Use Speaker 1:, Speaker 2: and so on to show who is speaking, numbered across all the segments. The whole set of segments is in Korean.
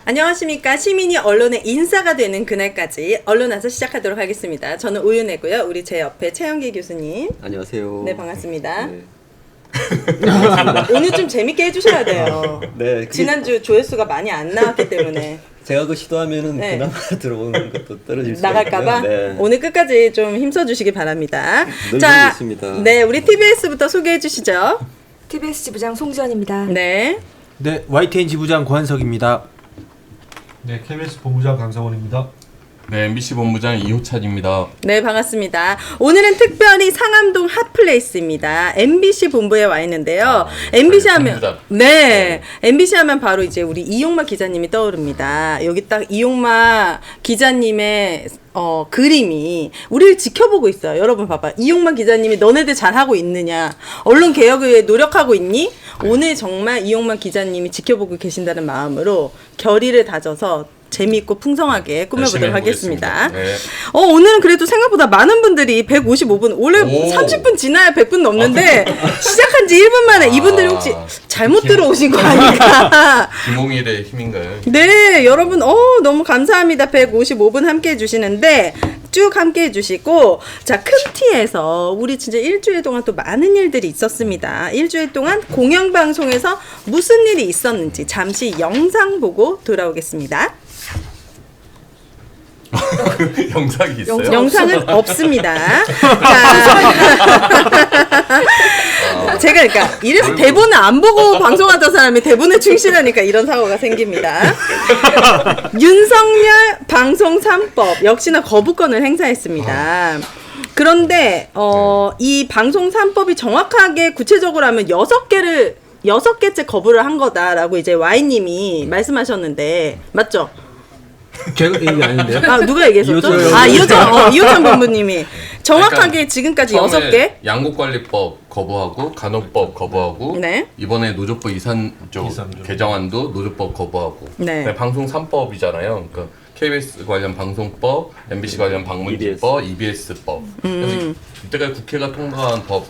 Speaker 1: 안녕하십니까. 시민이 언론의 인싸가 되는 그날까지 언론와서 시작하도록 하겠습니다. 저는 오윤혜고요. 우리 제 옆에 최영기 교수님.
Speaker 2: 안녕하세요.
Speaker 1: 네, 반갑습니다.
Speaker 2: 네.
Speaker 1: 오늘 좀 재밌게 해주셔야 돼요.
Speaker 2: 네,
Speaker 1: 지난주 조회수가 많이 안 나왔기 때문에.
Speaker 2: 제가 그 시도하면은
Speaker 1: 네.
Speaker 2: 그나마 들어오는 것도 떨어질 수가
Speaker 1: 나갈까봐
Speaker 2: 있고요. 네.
Speaker 1: 오늘 끝까지 좀 힘써주시기 바랍니다.
Speaker 2: 늘
Speaker 1: 자,
Speaker 2: 있습니다.
Speaker 1: 네, 우리 TBS부터 소개해 주시죠.
Speaker 3: TBS 지부장 송지연입니다.
Speaker 1: 네.
Speaker 4: 네, YTN 지부장 고한석입니다.
Speaker 5: 네, KBS 본부장 강성원입니다.
Speaker 6: 네, MBC 본부장 이호찬입니다.
Speaker 1: 네, 반갑습니다. 오늘은 특별히 상암동 핫플레이스입니다. MBC 본부에 와 있는데요. MBC 하면
Speaker 6: 본부장.
Speaker 1: 네, MBC 하면 바로 이제 우리 이용마 기자님이 떠오릅니다. 여기 딱 이용마 기자님의 그림이 우리를 지켜보고 있어요. 여러분 봐봐. 이용마 기자님이 너네들 잘하고 있느냐? 언론 개혁을 위해 노력하고 있니? 오늘 정말 이용마 기자님이 지켜보고 계신다는 마음으로 결의를 다져서 재미있고 풍성하게 꾸며보도록 하겠습니다.
Speaker 6: 네.
Speaker 1: 오늘은 그래도 생각보다 많은 분들이 155분, 원래 30분 지나야 100분 넘는데 시작한 지 1분 만에 이분들이 혹시 잘못 들어오신 거 아닌가?
Speaker 6: 김홍일의 힘인가요?
Speaker 1: 네, 여러분, 너무 감사합니다. 155분 함께 해주시는데, 쭉 함께 해주시고, 자, 큰 티에서 우리 진짜 일주일 동안 또 많은 일들이 있었습니다. 일주일 동안 공영방송에서 무슨 일이 있었는지 잠시 영상 보고 돌아오겠습니다.
Speaker 6: 영상이 있어요?
Speaker 1: 영상은 없습니다. 자, 제가 그러니까 이래서 대본을 안 보고 방송하던 사람이 대본에 충실하니까 이런 사고가 생깁니다. 윤석열 방송 3법 역시나 거부권을 행사했습니다. 그런데 이 방송 3법이 정확하게 구체적으로 하면 6개째 거부를 한 거다라고 이제 Y님이 말씀하셨는데 맞죠?
Speaker 4: 제가 얘기 아닌데요?
Speaker 1: 아, 누가 얘기했었죠? 이호찬 본부님이 정확하게 지금까지 6개
Speaker 6: 양국관리법 거부하고 간호법 거부하고
Speaker 1: 네.
Speaker 6: 이번에 노조법 이산조 개정안도 노조법 거부하고
Speaker 1: 네.
Speaker 6: 방송 3법이잖아요. 그러니까 KBS 관련 방송법, MBC 관련 방문지법, EBS법. 그래서 이때까지 국회가 통과한 법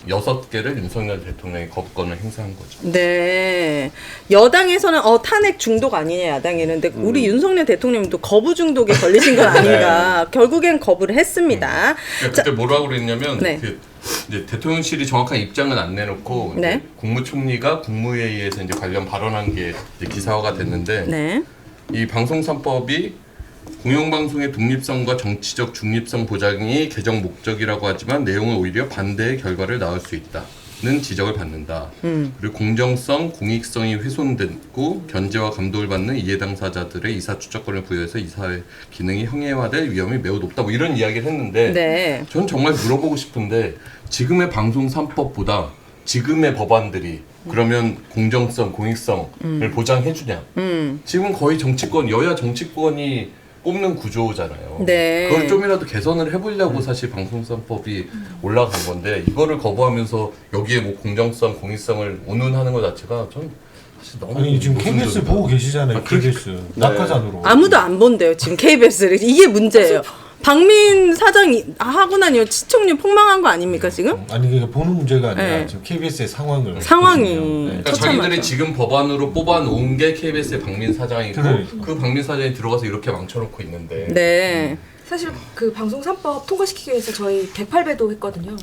Speaker 6: 6개를 윤석열 대통령이 거부권을 행사한 거죠.
Speaker 1: 네. 여당에서는 탄핵 중독 아니냐 야당에는. 근데 우리 윤석열 대통령도 거부 중독에 걸리신 건 아닌가. 결국엔 거부를 했습니다.
Speaker 6: 그때 뭐라고 그랬냐면
Speaker 1: 네.
Speaker 6: 이제 대통령실이 정확한 입장은 안 내놓고
Speaker 1: 네.
Speaker 6: 이제 국무총리가 국무회의에서 이제 관련 발언한 게 이제 기사화가 됐는데
Speaker 1: 네.
Speaker 6: 이 방송 3법이 공영방송의 독립성과 정치적 중립성 보장이 개정 목적이라고 하지만 내용은 오히려 반대의 결과를 낳을 수 있다는 지적을 받는다. 그리고 공정성, 공익성이 훼손됐고 견제와 감독을 받는 이해 당사자들의 이사 추적권을 부여해서 이사의 기능이 형해화될 위험이 매우 높다. 뭐 이런 이야기를 했는데
Speaker 1: 네.
Speaker 6: 전 정말 물어보고 싶은데 지금의 방송 3법보다 지금의 법안들이 그러면 공정성, 공익성을 보장해주냐? 지금 거의 정치권, 여야 정치권이 뽑는 구조잖아요.
Speaker 1: 네.
Speaker 6: 그걸 좀이라도 개선을 해보려고 사실 방송사법이 올라간 건데 이거를 거부하면서 여기에 뭐 공정성, 공익성을 운운하는 것 자체가 전 사실 너무
Speaker 5: 아니 지금 KBS
Speaker 6: 모순적이다.
Speaker 5: 보고 계시잖아요. KBS 낙하산으로.
Speaker 1: 아무도 안 본대요. 지금 KBS를. 이게 문제예요. 박민 사장이 하고 나니 시청률 폭망한 거 아닙니까 지금?
Speaker 5: 아니 이게 보는 문제가 아니라
Speaker 1: 네.
Speaker 5: 지금 KBS의 상황이
Speaker 1: 보시면.
Speaker 6: 그러니까
Speaker 1: 처참하죠.
Speaker 6: 자기들이 지금 법안으로 뽑아놓은 게 KBS의 박민 사장이고
Speaker 5: 그러니까.
Speaker 6: 그 박민 사장이 들어가서 이렇게 망쳐놓고 있는데
Speaker 1: 네.
Speaker 3: 사실 그 방송 3법 통과시키기 위해서 저희 108배도 했거든요.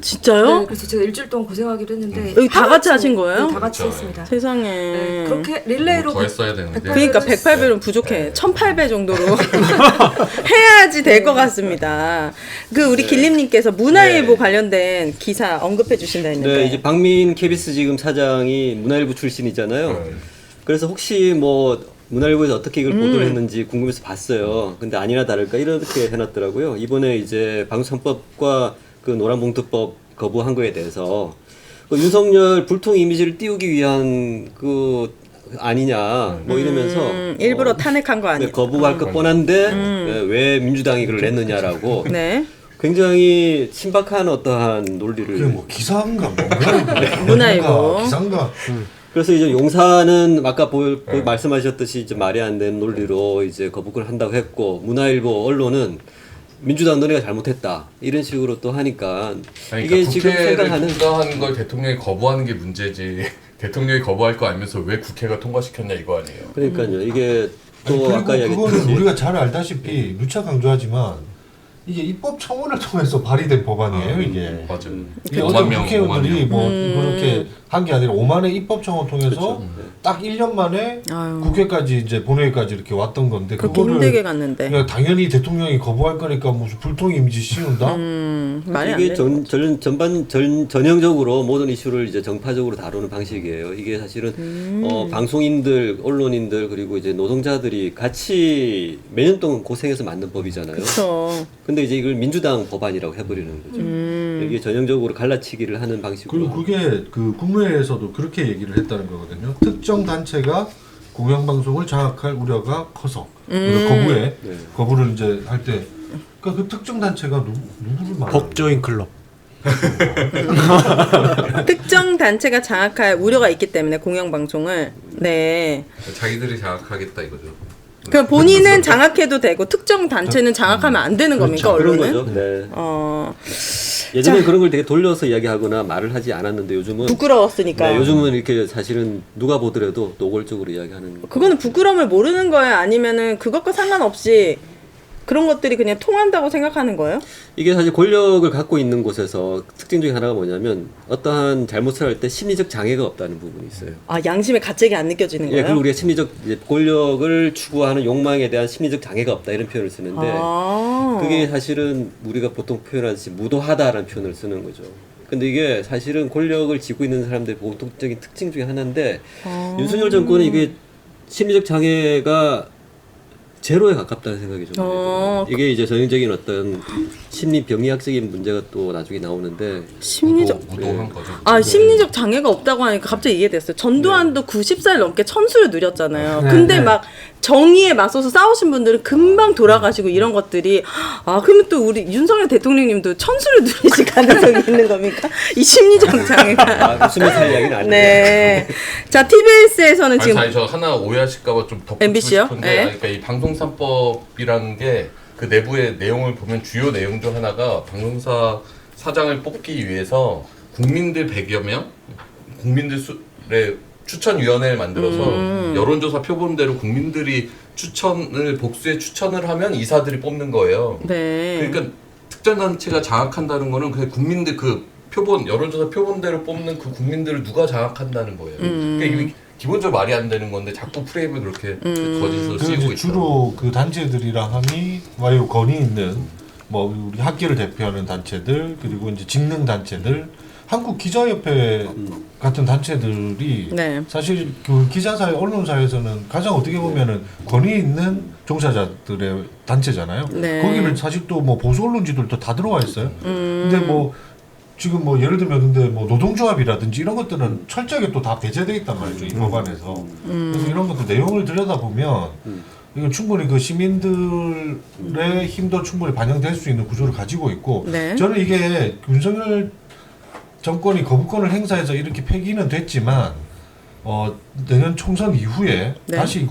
Speaker 1: 진짜요?
Speaker 3: 네, 그래서 제가 일주일 동안 고생하기도 했는데
Speaker 1: 여기 다 같이 하신 거예요?
Speaker 3: 네, 다 같이
Speaker 6: 그렇죠.
Speaker 3: 했습니다.
Speaker 1: 세상에.
Speaker 3: 네, 그렇게 릴레이로
Speaker 6: 더 했어야 되는데.
Speaker 1: 그러니까 108배는 부족해. 1008배 정도로 해야지 될 것 같습니다. 그 우리 길림님께서 문화일보 관련된 기사 언급해 주신다 했는데.
Speaker 2: 네, 이제 박민 KBS 지금 사장이 문화일보 출신이잖아요. 그래서 혹시 뭐 문화일보에서 어떻게 이걸 보도를 했는지 궁금해서 봤어요. 근데 아니나 다를까 이렇게 해놨더라고요. 이번에 이제 방송법과 그 노란봉투법 거부한 거에 대해서 그 윤석열 불통 이미지를 띄우기 위한 그 아니냐 뭐 이러면서
Speaker 1: 일부러 탄핵한 거 아니에요?
Speaker 2: 거부할 것 뻔한데 왜 민주당이 그걸 냈느냐라고
Speaker 1: 네.
Speaker 2: 굉장히 신박한 어떠한 논리를
Speaker 5: 그게 뭐 기사인가 뭔가
Speaker 1: 문화일보.
Speaker 5: 기사인가
Speaker 2: 그래서 이제 용사는 아까 말씀하셨듯이 이제 말이 안 되는 논리로 이제 거부권을 한다고 했고 문화일보 언론은 민주당 너네가 잘못했다 이런 식으로 또 하니까
Speaker 6: 아니,
Speaker 2: 이게
Speaker 6: 그러니까
Speaker 2: 지금
Speaker 6: 국회를
Speaker 2: 생각하는
Speaker 6: 통과한 걸 대통령이 거부하는 게 문제지 대통령이 거부할 거 알면서 왜 국회가 통과시켰냐 이거 아니에요.
Speaker 2: 그러니까요. 이게 또
Speaker 5: 그리고
Speaker 2: 아까
Speaker 5: 그거는
Speaker 2: 이야기했듯이
Speaker 5: 우리가 잘 알다시피 누차 강조하지만 이게 입법 청원을 통해서 발의된 법안이에요. 이게
Speaker 6: 맞아요.
Speaker 5: 이게
Speaker 6: 5만
Speaker 5: 어떤
Speaker 6: 명,
Speaker 5: 국회의원들이
Speaker 6: 5만 명.
Speaker 5: 뭐 그렇게 한 게 아니라 5만의 입법 청원 통해서 딱 1년 만에
Speaker 1: 아유.
Speaker 5: 국회까지 이제 본회의까지 이렇게 왔던 건데
Speaker 1: 그렇게 힘들게 갔는데.
Speaker 5: 그냥 당연히 대통령이 거부할 거니까 무슨 불통 이미지 씌운다.
Speaker 1: 말이 안
Speaker 2: 이게
Speaker 1: 돼.
Speaker 2: 전형적으로 모든 이슈를 이제 정파적으로 다루는 방식이에요. 이게 사실은 방송인들, 언론인들 그리고 이제 노동자들이 같이 매년 동안 고생해서 만든 법이잖아요.
Speaker 1: 그렇죠.
Speaker 2: 근데 이제 이걸 민주당 법안이라고 해버리는 거죠. 이게 전형적으로 갈라치기를 하는 방식으로.
Speaker 5: 그리고 그게 그 국무회에서도 그렇게 얘기를 했다는 거거든요. 특정 단체가 공영방송을 장악할 우려가 커서 그러니까 거부를 이제 할 때 그러니까 그 특정 단체가 누구를 말하는
Speaker 4: 법조인 클럽.
Speaker 1: 특정 단체가 장악할 우려가 있기 때문에 공영방송을 네.
Speaker 6: 자기들이 장악하겠다 이거죠.
Speaker 1: 그 본인은 장악해도 되고 특정 단체는 장악하면 안 되는 겁니까
Speaker 2: 그런
Speaker 1: 언론은?
Speaker 2: 거죠. 네. 예전에 그런 걸 되게 돌려서 이야기하거나 말을 하지 않았는데 요즘은
Speaker 1: 부끄러웠으니까.
Speaker 2: 네, 요즘은 이렇게 사실은 누가 보더라도 노골적으로 이야기하는.
Speaker 1: 그거는 부끄러움을 모르는 거예요? 아니면은 그것과 상관없이 그런 것들이 그냥 통한다고 생각하는 거예요?
Speaker 2: 이게 사실 권력을 갖고 있는 곳에서 특징 중에 하나가 뭐냐면 어떠한 잘못을 할 때 심리적 장애가 없다는 부분이 있어요.
Speaker 1: 아 양심의 가책이 안 느껴지는
Speaker 2: 예,
Speaker 1: 거예요?
Speaker 2: 그리고 우리가 심리적 이제 권력을 추구하는 욕망에 대한 심리적 장애가 없다 이런 표현을 쓰는데 그게 사실은 우리가 보통 표현하듯이 무도하다라는 표현을 쓰는 거죠. 근데 이게 사실은 권력을 쥐고 있는 사람들의 공통적인 특징 중에 하나인데 윤석열 정권은 이게 심리적 장애가 제로에 가깝다는 생각이 좀 들어요. 이게 이제 전형적인 어떤 심리 병리학적인 문제가 또 나중에 나오는데
Speaker 1: 심리적
Speaker 6: 무도한 거죠.
Speaker 1: 아 심리적 장애가 없다고 하니까 갑자기 이해됐어요. 전두환도 90살 넘게 천수를 누렸잖아요. 근데 막 정의에 맞서서 싸우신 분들은 금방 돌아가시고 이런 것들이 아 그러면 또 우리 윤석열 대통령님도 천수를 누리실 가능성이 있는 겁니까? 이 심리적 장애가.
Speaker 2: 웃으며 살 이야기는 아니에요.
Speaker 1: 네. 자 TBS에서는 지금
Speaker 6: 아니 저 하나 오해하실까봐 좀 덧붙이고
Speaker 1: MBC 요?
Speaker 6: 싶은데
Speaker 1: 네.
Speaker 6: 그러니까 이 방송산법이라는 게 그 내부의 내용을 보면 주요 내용 중 하나가 방송사 사장을 뽑기 위해서 국민들 100여 명 국민들의 추천위원회를 만들어서 여론조사 표본대로 국민들이 복수의 추천을 하면 이사들이 뽑는 거예요.
Speaker 1: 네.
Speaker 6: 그러니까 특정 단체가 장악한다는 거는 그냥 국민들 그 표본 여론조사 표본대로 뽑는 그 국민들을 누가 장악한다는 거예요. 그러니까 이게 기본적으로 말이 안 되는 건데 자꾸 프레임을 그렇게 거짓으로
Speaker 5: 그
Speaker 6: 씌우고
Speaker 5: 이제
Speaker 6: 있다.
Speaker 5: 주로 그 단체들이라 함이 와요 권위 있는 뭐 우리 학계를 대표하는 단체들 그리고 이제 직능 단체들 한국 기자협회 같은 단체들이
Speaker 1: 네.
Speaker 5: 사실 그 기자사회 언론사에서는 가장 어떻게 보면은 권위 있는 종사자들의 단체잖아요.
Speaker 1: 네.
Speaker 5: 거기는 사실 또 뭐 보수 언론지들도 다 들어와 있어요. 근데 뭐 지금 뭐 예를 들면 근데 뭐 노동조합이라든지 이런 것들은 철저하게 또 다 배제돼 있단 말이죠 이 법안에서. 그래서 이런 것들 내용을 들여다보면 이건 충분히 그 시민들의 힘도 충분히 반영될 수 있는 구조를 가지고 있고
Speaker 1: 네.
Speaker 5: 저는 이게 윤석열 정권이 거부권을 행사해서 이렇게 폐기는 됐지만 내년 총선 이후에
Speaker 1: 네.
Speaker 5: 다시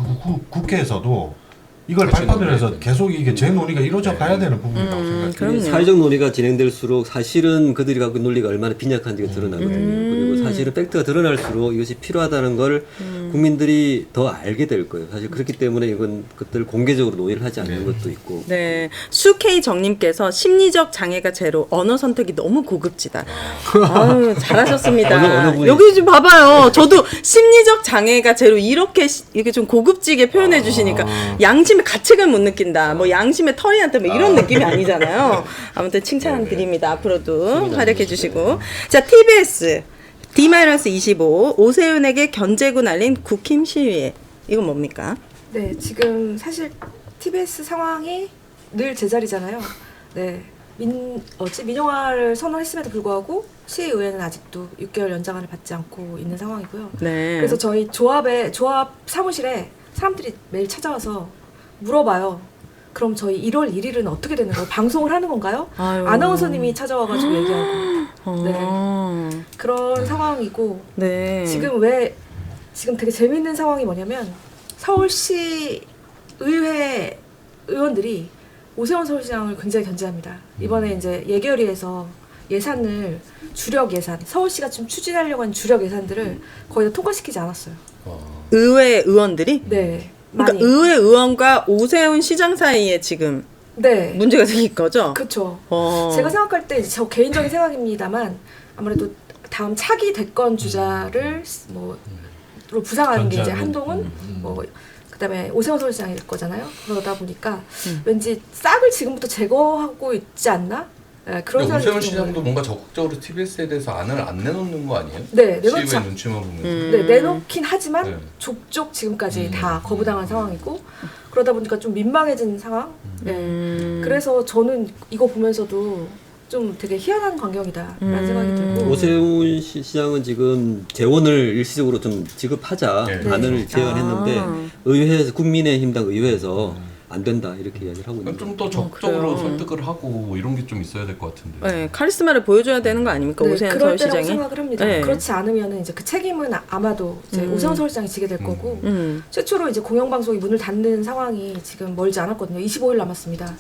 Speaker 5: 국회에서도 이걸 발판을 해서 계속 이게 재논의가 이루어져 가야 되는 부분이라고 생각해요.
Speaker 1: 그럼요.
Speaker 2: 사회적 논의가 진행될수록 사실은 그들이 갖고 있는 논리가 얼마나 빈약한지가 드러나거든요. 그리고 사실은 팩트가 드러날수록 이것이 필요하다는 걸 국민들이 더 알게 될 거예요. 사실 그렇기 때문에 이건 그들 공개적으로 논의를 하지 않는 것도 있고.
Speaker 1: 네. 수케이 정님께서 심리적 장애가 제로 언어 선택이 너무 고급지다. 아유, 잘하셨습니다.
Speaker 2: 어느 분이-
Speaker 1: 여기 좀 봐봐요. 저도 심리적 장애가 제로 이렇게 좀 고급지게 표현해 주시니까 양심의 가책을 못 느낀다. 뭐 양심의 털이 났다. 뭐 이런 느낌이 아니잖아요. 아무튼 칭찬 드립니다. 앞으로도 활약해 주시고. 자, TBS D-25 오세훈에게 견제구 날린 국힘 시위에 이건 뭡니까?
Speaker 3: 네, 지금 사실 TBS 상황이 늘 제자리잖아요. 네, 민영화를 선언했음에도 불구하고 시의회는 아직도 6개월 연장안을 받지 않고 있는 상황이고요.
Speaker 1: 네.
Speaker 3: 그래서 저희 조합 사무실에 사람들이 매일 찾아와서 물어봐요. 그럼 저희 1월 1일은 어떻게 되는 거예요? 방송을 하는 건가요?
Speaker 1: 아유.
Speaker 3: 아나운서님이 찾아와가지고 얘기하고
Speaker 1: 어.
Speaker 3: 그런 상황이고
Speaker 1: 네.
Speaker 3: 지금 되게 재밌는 상황이 뭐냐면 서울시 의회 의원들이 오세훈 서울시장을 굉장히 견제합니다. 이번에 이제 예결위에서 예산을 주력 예산 서울시가 좀 추진하려고 하는 주력 예산들을 거의 다 통과시키지 않았어요.
Speaker 1: 의회 의원들이?
Speaker 3: 네,
Speaker 1: 그러니까
Speaker 3: 많이.
Speaker 1: 의회 의원과 오세훈 시장 사이에 지금
Speaker 3: 네,
Speaker 1: 문제가 생긴 거죠?
Speaker 3: 그렇죠.
Speaker 1: 어.
Speaker 3: 제가 생각할 때 저 개인적인 생각입니다만 아무래도 다음 차기 대권 주자를 뭐로 부상하는 게 이제
Speaker 5: 견제하는.
Speaker 3: 한동훈, 뭐 그다음에 오세훈 서울시장일 거잖아요. 그러다 보니까 왠지 싹을 지금부터 제거하고 있지 않나? 네, 그런
Speaker 6: 근데
Speaker 3: 생각이
Speaker 6: 오세훈
Speaker 3: 드는
Speaker 6: 시장도
Speaker 3: 거예요.
Speaker 6: 뭔가 적극적으로 TBS에 대해서 안을 안 내놓는 거 아니에요?
Speaker 3: 네, 내놓지
Speaker 6: 시의회
Speaker 3: 않-
Speaker 6: 눈치만 보면서.
Speaker 3: 네, 내놓긴 하지만
Speaker 6: 네.
Speaker 3: 족족 지금까지 다 거부당한 상황이고 그러다 보니까 좀 민망해진 상황. 네. 그래서 저는 이거 보면서도 좀 되게 희한한 광경이다라는 생각이 들고.
Speaker 2: 오세훈 시장은 지금 재원을 일시적으로 좀 지급하자
Speaker 6: 네.
Speaker 2: 안을 제안했는데
Speaker 1: 아.
Speaker 2: 의회에서 국민의힘당 의회에서 안 된다 이렇게 이야기를 하고 있는
Speaker 6: 좀
Speaker 2: 거죠.
Speaker 6: 더 적극적으로
Speaker 1: 그래요.
Speaker 6: 설득을 하고 뭐 이런 게 좀 있어야 될 것 같은데.
Speaker 1: 네, 카리스마를 보여줘야 되는 거 아닙니까?
Speaker 3: 네,
Speaker 1: 오세훈
Speaker 3: 그럴 때라고
Speaker 1: 서울시장이?
Speaker 3: 생각을 합니다.
Speaker 1: 네.
Speaker 3: 그렇지 않으면 이제 그 책임은 아마도 이제 오세훈 서울시장이 지게 될 거고 최초로 이제 공영방송이 문을 닫는 상황이 지금 멀지 않았거든요. 25일 남았습니다.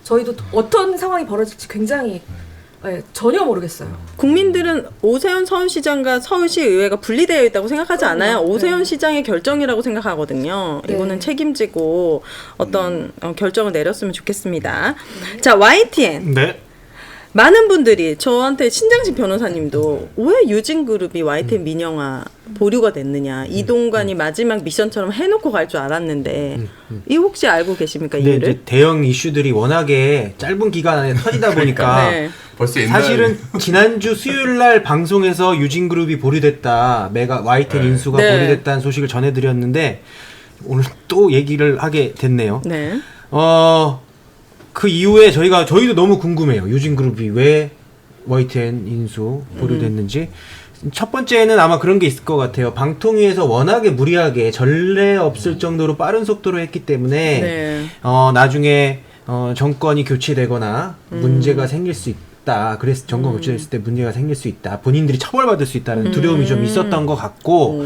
Speaker 3: 저희도 어떤 상황이 벌어질지 굉장히 전혀 모르겠어요.
Speaker 1: 국민들은 오세훈 서울시장과 서울시 의회가 분리되어 있다고 생각하지 않아요.
Speaker 3: 그럼요.
Speaker 1: 오세훈
Speaker 3: 네.
Speaker 1: 시장의 결정이라고 생각하거든요.
Speaker 3: 네.
Speaker 1: 이거는 책임지고 어떤 결정을 내렸으면 좋겠습니다. 자, YTN.
Speaker 4: 네.
Speaker 1: 많은 분들이 저한테 신장식 변호사님도 왜 유진그룹이 YTN 민영화 보류가 됐느냐. 이동관이 마지막 미션처럼 해놓고 갈 줄 알았는데 이 혹시 알고 계십니까?
Speaker 4: 근데
Speaker 1: 이유를?
Speaker 4: 이제 대형 이슈들이 워낙에 짧은 기간 안에 터지다 보니까
Speaker 1: 네.
Speaker 6: 벌써 옛날
Speaker 4: 사실은 지난주 수요일 날 방송에서 유진그룹이 보류됐다. 메가 YTN 인수가
Speaker 1: 네.
Speaker 4: 보류됐다는 소식을 전해드렸는데 오늘 또 얘기를 하게 됐네요.
Speaker 1: 네.
Speaker 4: 그 이후에 저희도 너무 궁금해요. 유진그룹이 왜 YTN 인수 보류됐는지. 첫 번째는 아마 그런 게 있을 것 같아요. 방통위에서 워낙에 무리하게 전례 없을 정도로 빠른 속도로 했기 때문에
Speaker 1: 네.
Speaker 4: 나중에 정권이 교체되거나 문제가 생길 수 있다. 그래서 정권 교체됐을 때 문제가 생길 수 있다. 본인들이 처벌받을 수 있다는 두려움이 좀 있었던 것 같고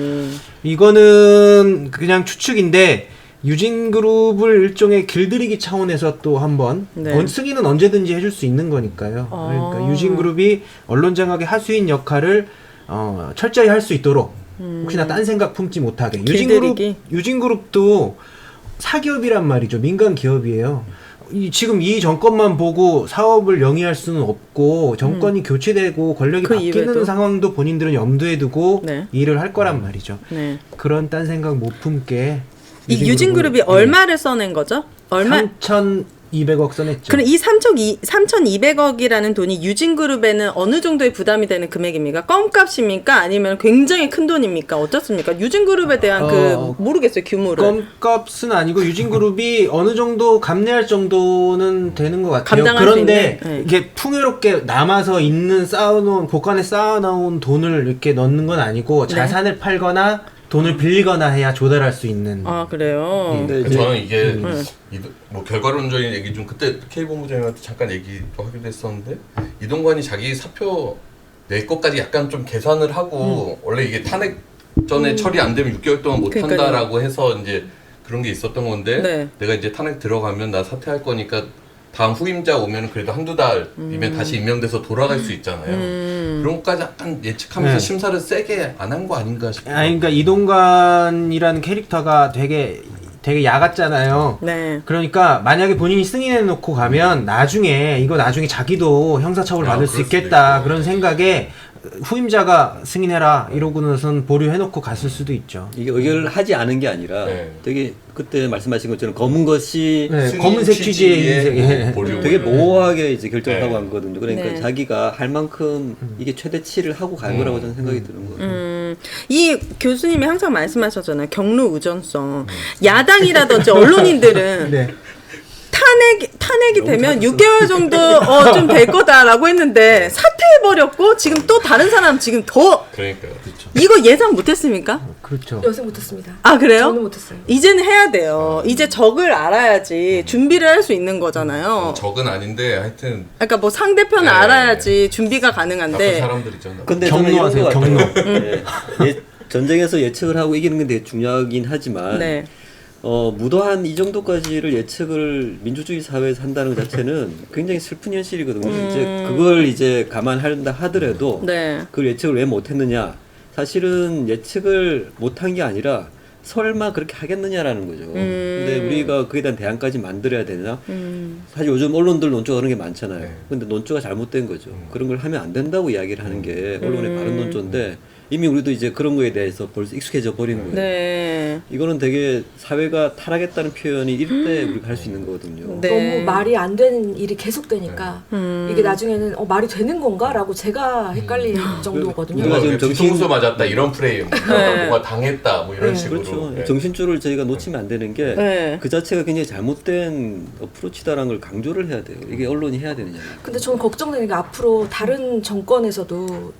Speaker 4: 이거는 그냥 추측인데 유진그룹을 일종의 길들이기 차원에서 또 한번
Speaker 1: 네.
Speaker 4: 승인은 언제든지 해줄 수 있는 거니까요.
Speaker 1: 아.
Speaker 4: 그러니까 유진그룹이 언론장악의 하수인 역할을 철저히 할 수 있도록 혹시나 딴 생각 품지 못하게
Speaker 1: 길들이기?
Speaker 4: 유진그룹도 사기업이란 말이죠. 민간 기업이에요. 지금 이 정권만 보고 사업을 영위할 수는 없고 정권이 교체되고 권력이
Speaker 1: 그
Speaker 4: 바뀌는
Speaker 1: 이외에도?
Speaker 4: 상황도 본인들은 염두에 두고
Speaker 1: 네.
Speaker 4: 일을 할 거란 말이죠.
Speaker 1: 네.
Speaker 4: 그런 딴 생각 못 품게
Speaker 1: 이 유진그룹이 얼마를 써낸 거죠? 얼마?
Speaker 4: 3,200억 써냈죠.
Speaker 1: 그럼 이 3,200억이라는 돈이 유진그룹에는 어느 정도의 부담이 되는 금액입니까? 껌값입니까? 아니면 굉장히 큰 돈입니까? 어떻습니까? 유진그룹에 대한 모르겠어요, 규모를.
Speaker 4: 껌값은 아니고 유진그룹이 어느 정도 감내할 정도는 되는 것 같아요.
Speaker 1: 감당할 수
Speaker 4: 그런데
Speaker 1: 있는? 네.
Speaker 4: 이게 풍요롭게 남아서 있는 복간에 쌓아놓은 돈을 이렇게 넣는 건 아니고
Speaker 1: 네.
Speaker 4: 자산을 팔거나 돈을 빌리거나 해야 조달할 수 있는.
Speaker 1: 아, 그래요?
Speaker 2: 근데 이제
Speaker 6: 저는 이게 뭐 결과론적인 얘기 좀 그때 K본부장님한테 잠깐 얘기도 하기도 했었는데 이동관이 자기 사표 낼 것까지 약간 좀 계산을 하고 원래 이게 탄핵 전에 처리 안 되면 6개월 동안 못
Speaker 1: 그러니까요.
Speaker 6: 한다라고 해서 이제 그런 게 있었던 건데
Speaker 1: 네.
Speaker 6: 내가 이제 탄핵 들어가면 나 사퇴할 거니까 다음 후임자 오면 그래도 한두 달이면 다시 임명돼서 돌아갈 수 있잖아요. 그런 것까지 약간 예측하면서
Speaker 4: 네.
Speaker 6: 심사를 세게 안 한 거 아닌가 싶어요.
Speaker 4: 그러니까 이동관이라는 캐릭터가 되게 야같잖아요.
Speaker 1: 네.
Speaker 4: 그러니까 만약에 본인이 승인해 놓고 가면 나중에 자기도 형사처벌 받을 수
Speaker 6: 그럴 수도
Speaker 4: 있겠다
Speaker 6: 있고.
Speaker 4: 그런 생각에 후임자가 승인해라 이러고는 보류해 놓고 갔을 수도 있죠.
Speaker 2: 이게 의결을 하지 않은 게 아니라
Speaker 6: 네.
Speaker 2: 되게 그때 말씀하신 것처럼 검은 것이
Speaker 4: 네,
Speaker 6: 승인
Speaker 4: 검은색 취지의
Speaker 6: 취지의
Speaker 4: 흰색.
Speaker 6: 보류.
Speaker 2: 되게 모호하게 이제 결정을
Speaker 6: 네.
Speaker 2: 하고 한 거거든요. 그러니까
Speaker 1: 네.
Speaker 2: 자기가 할 만큼 이게 최대치를 하고 간 거라고 저는 생각이 드는 거예요.
Speaker 1: 이 교수님이 항상 말씀하셨잖아요. 경로 우전성. 야당이라든지 언론인들은
Speaker 4: 네.
Speaker 1: 탄핵이 되면 6개월 정도 좀 될 거다라고 했는데 사퇴해버렸고 지금 또 다른 사람 지금 더
Speaker 6: 그러니까요. 그렇죠.
Speaker 1: 이거 예상 못했습니까?
Speaker 4: 그렇죠.
Speaker 3: 요새 못했습니다.
Speaker 1: 아, 그래요?
Speaker 3: 저는 못했어요.
Speaker 1: 이제는 해야 돼요. 이제 적을 알아야지 준비를 할 수 있는 거잖아요.
Speaker 6: 적은 아닌데 하여튼
Speaker 1: 그러니까 뭐 상대편을
Speaker 6: 네.
Speaker 1: 알아야지 준비가
Speaker 6: 나쁜
Speaker 1: 가능한데
Speaker 6: 사람들이잖아.
Speaker 2: 근데 저는 이런
Speaker 4: 경로하세요,
Speaker 2: 것 같아요.
Speaker 4: 경로.
Speaker 2: 전쟁에서 예측을 하고 이기는 게 되게 중요하긴 하지만
Speaker 1: 네.
Speaker 2: 무도한 이 정도까지를 예측을 민주주의 사회에서 한다는 것 자체는 굉장히 슬픈 현실이거든요. 이제 그걸 이제 감안한다 하더라도
Speaker 1: 네.
Speaker 2: 그걸 예측을 왜 못했느냐? 사실은 예측을 못한 게 아니라 설마 그렇게 하겠느냐라는 거죠. 근데 우리가 그에 대한 대안까지 만들어야 되나? 사실 요즘 언론들 논조가 그런 게 많잖아요. 근데 논조가 잘못된 거죠. 그런 걸 하면 안 된다고 이야기를 하는 게 언론의 바른 논조인데 이미 우리도 이제 그런 거에 대해서 벌써 익숙해져 버린 거예요.
Speaker 1: 네.
Speaker 2: 이거는 되게 사회가 타락했다는 표현이 이럴 때 우리가 할 수 있는 거거든요.
Speaker 1: 네.
Speaker 3: 너무 말이 안 되는 일이 계속되니까 이게 나중에는 말이 되는 건가라고 제가 헷갈릴 정도거든요.
Speaker 2: 우리가 지금
Speaker 6: 뒤통수 맞았다 이런 프레임,
Speaker 1: 네.
Speaker 6: 뭔가 당했다 뭐 이런 식으로.
Speaker 2: 그렇죠.
Speaker 6: 네.
Speaker 2: 정신줄을 저희가 놓치면 안 되는 게 그
Speaker 1: 네.
Speaker 2: 자체가 굉장히 잘못된 어프로치다라는 걸 강조를 해야 돼요. 이게 언론이 해야 되느냐.
Speaker 3: 근데 저는 걱정되는 게 앞으로 다른 정권에서도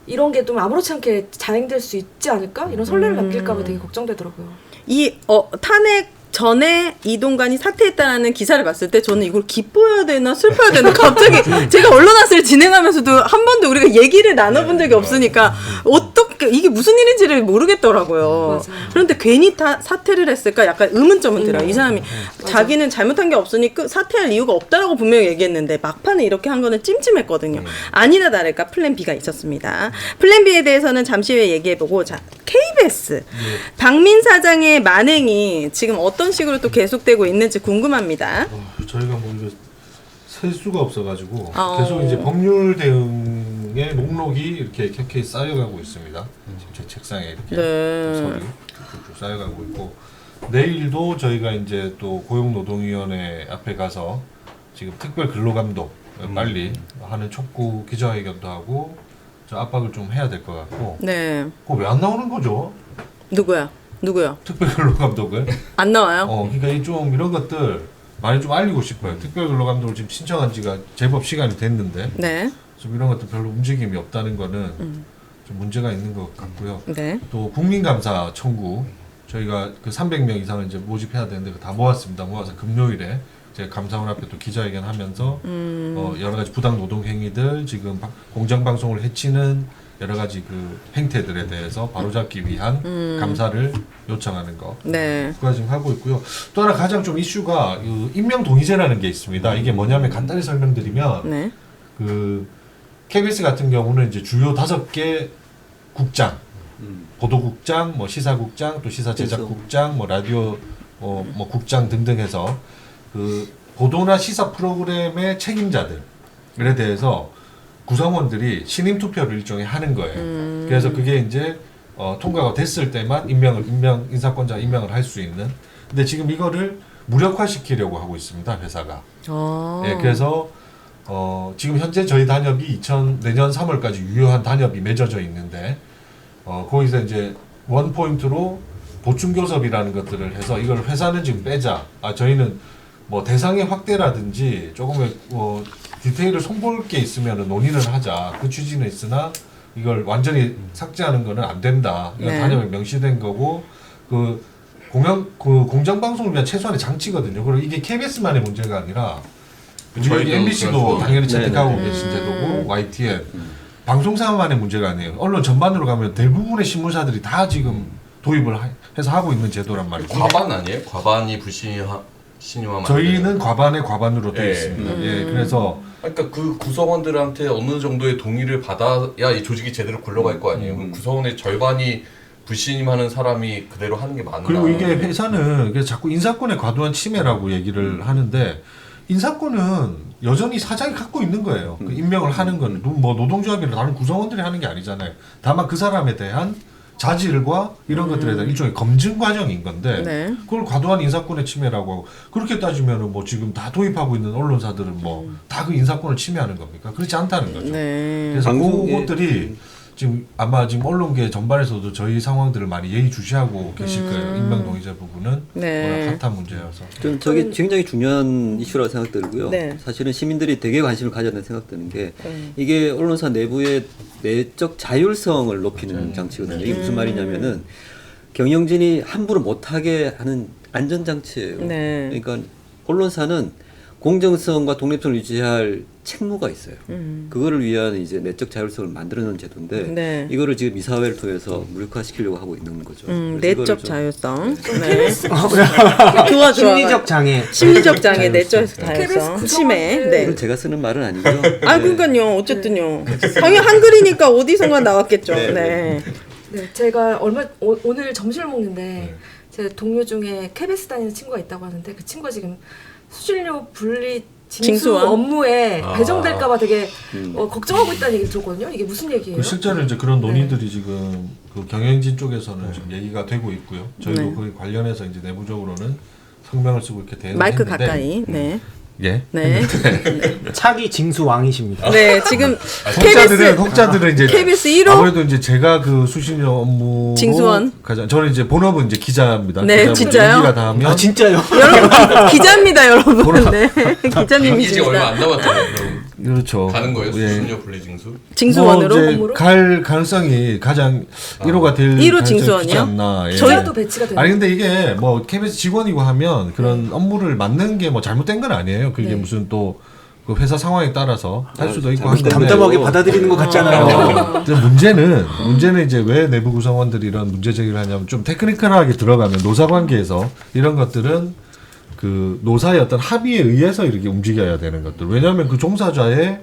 Speaker 3: 이런 게 좀 아무렇지 않게 자행될 수 있지 않을까? 이런 선례를 남길까 봐 되게 걱정되더라고요.
Speaker 1: 이 탄핵 전에 이동관이 사퇴했다는 기사를 봤을 때 저는 이걸 기뻐해야 되나 슬퍼야 되나 갑자기 제가 언론화를 진행하면서도 한 번도 우리가 얘기를 나눠본 적이 없으니까 어떻게 이게 무슨 일인지를 모르겠더라고요.
Speaker 3: 맞아요.
Speaker 1: 그런데 괜히 사퇴를 했을까 약간 의문점은 들어요. 이 사람이 자기는 잘못한 게 없으니까 사퇴할 이유가 없다라고 분명히 얘기했는데 막판에 이렇게 한 거는 찜찜했거든요. 아니나 다를까 플랜 B가 있었습니다. 플랜 B에 대해서는 잠시 후에 얘기해보고 자 KBS 박민 사장의 만행이 지금 어떤 식으로 또 계속되고 있는지 궁금합니다.
Speaker 5: 저희가 뭐 이거 셀 수가 없어가지고
Speaker 1: 어.
Speaker 5: 계속 이제 법률 대응의 목록이 이렇게 켜켜이 쌓여가고 있습니다. 지금 제 책상에 이렇게
Speaker 1: 네.
Speaker 5: 서류 쭉쭉 쌓여가고 있고 내일도 저희가 이제 또 고용노동위원회 앞에 가서 지금 특별 근로감독 빨리 하는 촉구 기자회견도 하고 저 압박을 좀 해야 될 것 같고
Speaker 1: 네.
Speaker 5: 그거 왜 안 나오는 거죠?
Speaker 1: 누구요?
Speaker 5: 특별 근로감독을?
Speaker 1: 안 나와요?
Speaker 5: 그러니까 좀 이런 것들 많이 좀 알리고 싶어요. 특별 근로감독을 지금 신청한 지가 제법 시간이 됐는데
Speaker 1: 네.
Speaker 5: 좀 이런 것들 별로 움직임이 없다는 거는 좀 문제가 있는 것 같고요.
Speaker 1: 네.
Speaker 5: 또 국민감사 청구 저희가 그 300명 이상을 이제 모집해야 되는데 그거 다 모았습니다. 모아서 금요일에 제가 감사원 앞에 또 기자회견하면서 여러 가지 부당 노동 행위들 지금 공정 방송을 해치는 여러 가지 그 행태들에 대해서 바로잡기 위한 감사를 요청하는 거.
Speaker 1: 네.
Speaker 5: 그거 지금 하고 있고요. 또 하나 가장 좀 이슈가 그 임명 동의제라는 게 있습니다. 이게 뭐냐면 간단히 설명드리면
Speaker 1: 네.
Speaker 5: 그 KBS 같은 경우는 이제 주요 5개 국장, 보도국장, 뭐 시사국장, 또 시사제작국장, 뭐 라디오 뭐 국장 등등 해서 그 보도나 시사 프로그램의 책임자들에 대해서 구성원들이 신임 투표를 일종의 하는 거예요. 그래서 그게 이제 통과가 됐을 때만 인사권자 임명을 할 수 있는. 근데 지금 이거를 무력화시키려고 하고 있습니다, 회사가. 예, 그래서 지금 현재 저희 단협이 내년 3월까지 유효한 단협이 맺어져 있는데 거기서 이제 원 포인트로 보충 교섭이라는 것들을 해서 이걸 회사는 지금 빼자. 저희는 뭐 대상의 확대라든지 조금의 디테일을 손볼 게 있으면 논의를 하자. 그 취지는 있으나 이걸 완전히 삭제하는 거는 안 된다. 이건
Speaker 1: 네.
Speaker 5: 단협에 명시된 거고 그 공정 방송을 위한 최소한의 장치거든요. 그리고 이게 KBS만의 문제가 아니라
Speaker 6: 저희도
Speaker 5: MBC도
Speaker 6: 그렇죠.
Speaker 5: 당연히 채택하고
Speaker 2: 네네네.
Speaker 5: 계신 제도고 YTN 방송사만의 문제가 아니에요. 언론 전반으로 가면 대부분의 신문사들이 다 지금 도입을 해서 하고 있는 제도란 말이죠.
Speaker 6: 과반 아니에요? 과반이 신임하면
Speaker 5: 저희는 과반의 과반으로 되어
Speaker 6: 예.
Speaker 5: 있습니다. 예, 그래서
Speaker 6: 그러니까 그 구성원들한테 어느 정도의 동의를 받아야 이 조직이 제대로 굴러갈 거 아니에요. 그럼 구성원의 절반이 불신임하는 사람이 그대로 하는 게 맞나?
Speaker 5: 그리고 이게 회사는 그래서 자꾸 인사권의 과도한 침해라고 얘기를 하는데 인사권은 여전히 사장이 갖고 있는 거예요. 그 임명을 하는 건 뭐 노동조합이나 다른 구성원들이 하는 게 아니잖아요. 다만 그 사람에 대한 자질과 이런 것들에 대한 일종의 검증 과정인 건데
Speaker 1: 네.
Speaker 5: 그걸 과도한 인사권의 침해라고 하고 그렇게 따지면은 뭐 지금 다 도입하고 있는 언론사들은 뭐 다 그 인사권을 침해하는 겁니까? 그렇지 않다는 거죠.
Speaker 1: 네.
Speaker 5: 그래서
Speaker 2: 방송에-
Speaker 5: 그것들이 지금 아마 지금 언론계 전반에서도 저희 상황들을 많이 예의주시하고 계실 거예요. 임명동의제 부분은
Speaker 1: 네.
Speaker 5: 워낙 핫한 문제여서.
Speaker 2: 저는 저게 굉장히 중요한 이슈라고 생각들고요.
Speaker 1: 네.
Speaker 2: 사실은 시민들이 되게 관심을 가져야 된다고 생각드는 게 이게 언론사 내부의 내적 자율성을 높이는 장치거든요. 이게 무슨 말이냐면은 경영진이 함부로 못하게 하는 안전장치예요.
Speaker 1: 네.
Speaker 2: 그러니까 언론사는 공정성과 독립성을 유지할 책무가 있어요. 그거를 위한 이제 내적 자율성을 만들어놓은 제도인데
Speaker 1: 네.
Speaker 2: 이거를 지금 이사회를 통해서 무력화시키려고 하고 있는 거죠. 그래서
Speaker 1: 내적
Speaker 2: 이거를 좀-
Speaker 1: 자율성. 네.
Speaker 3: KBS
Speaker 1: 좋아.
Speaker 4: 심리적 장애.
Speaker 1: 심리적 장애, 내적
Speaker 3: KBS
Speaker 1: 자율성,
Speaker 3: 구성원들-
Speaker 1: 치매. 네.
Speaker 2: 이건 제가 쓰는 말은 아니고요.
Speaker 1: 아, 그러니까요. 어쨌든요. 당연히 한글이니까 어디선가 나왔겠죠.
Speaker 2: 네,
Speaker 1: 네.
Speaker 3: 네, 제가 오늘 점심을 먹는데 제 동료 중에 KBS 다니는 친구가 있다고 하는데 그 친구가 지금 수신료 분리 징수
Speaker 1: 징수원?
Speaker 3: 업무에 배정될까봐 되게
Speaker 2: 음.
Speaker 3: 걱정하고 있다는 얘기를 들었거든요. 이게 무슨 얘기예요?
Speaker 5: 그 실제로 이제 그런 논의들이 지금 그 경영진 쪽에서는 지금 얘기가 되고 있고요. 저희도
Speaker 1: 네.
Speaker 5: 거기 관련해서 이제 내부적으로는 성명을 쓰고 이렇게 대응을
Speaker 1: 마이크
Speaker 5: 했는데
Speaker 1: 가까이. 네.
Speaker 5: 예.
Speaker 1: 네.
Speaker 4: 차기 징수 왕이십니다.
Speaker 1: 네, 지금
Speaker 5: 혹자들은 이제
Speaker 1: KBS 1호
Speaker 5: 아무래도 이제 제가 그 수신료 업무
Speaker 1: 징수원.
Speaker 5: 가장 저는 이제 본업은 이제 기자입니다.
Speaker 1: 네,
Speaker 5: 기자고
Speaker 1: 진짜요?
Speaker 5: 연기가 다 하면
Speaker 4: 아 진짜요?
Speaker 1: 여러분 기자입니다, 여러분. 네.
Speaker 6: 이제 얼마
Speaker 1: 기자님이십니다.
Speaker 6: 안 남았잖아요. 그럼
Speaker 5: 그렇죠.
Speaker 6: 가는 거예요?
Speaker 5: 예.
Speaker 6: 수신료 분리징수?
Speaker 1: 징수원으로.
Speaker 5: 뭐 이제
Speaker 3: 업무로?
Speaker 5: 갈 가능성이 가장 1호가 될
Speaker 1: 1호
Speaker 5: 가능성이
Speaker 1: 징수원이요?
Speaker 5: 크지 않나. 예.
Speaker 3: 저희도 배치가 되는
Speaker 5: 아니 근데 이게 뭐 KBS 직원이고 하면 그런 업무를 맡는 게 뭐 잘못된 건 아니에요. 그게
Speaker 3: 네.
Speaker 5: 무슨 또 그 회사 상황에 따라서 할 수도 있고
Speaker 2: 잘못된
Speaker 5: 한데
Speaker 4: 담담하게 받아들이는 것 같잖아요.
Speaker 5: 근데 문제는 이제 왜 내부 구성원들이 이런 문제 제기를 하냐면 좀 테크니컬하게 들어가면 노사 관계에서 이런 것들은 그 노사의 어떤 합의에 의해서 이렇게 움직여야 되는 것들. 왜냐하면 그 종사자의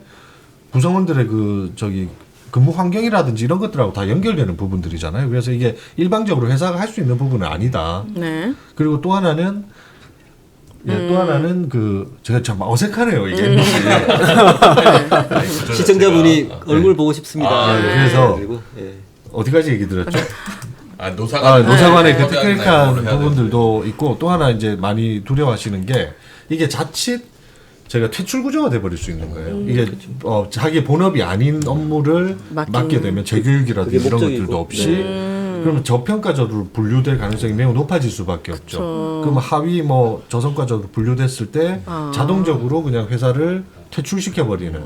Speaker 5: 구성원들의 그 저기 근무 환경이라든지 이런 것들하고 다 연결되는 부분들이잖아요. 그래서 이게 일방적으로 회사가 할 수 있는 부분은 아니다.
Speaker 1: 네.
Speaker 5: 그리고 또 하나는 또 하나는 그 제가 참 어색하네요 이게.
Speaker 2: 시청자분이
Speaker 6: 제가-
Speaker 2: 얼굴 보고 싶습니다.
Speaker 6: 아,
Speaker 5: 네. 그래서
Speaker 2: 그리고 예.
Speaker 5: 어디까지 얘기 들었죠?
Speaker 6: 노사관
Speaker 5: 노사관의 그
Speaker 6: 협의하는
Speaker 5: 테크닉한
Speaker 6: 걸 해야
Speaker 5: 부분들도 있고 또 하나 이제 많이 두려워하시는 게 이게 자칫 제가 퇴출 구조가 돼버릴 수 있는 거예요. 이게 자기 본업이 아닌 업무를 맡게 되면 재교육이라든지
Speaker 2: 그게
Speaker 5: 이런
Speaker 2: 목적이고.
Speaker 5: 것들도 없이 그러면 저평가적으로 분류될 가능성이 매우 높아질 수밖에 없죠. 그럼 하위 뭐 저성과적으로 분류됐을 때 자동적으로 그냥 회사를 퇴출시켜 버리는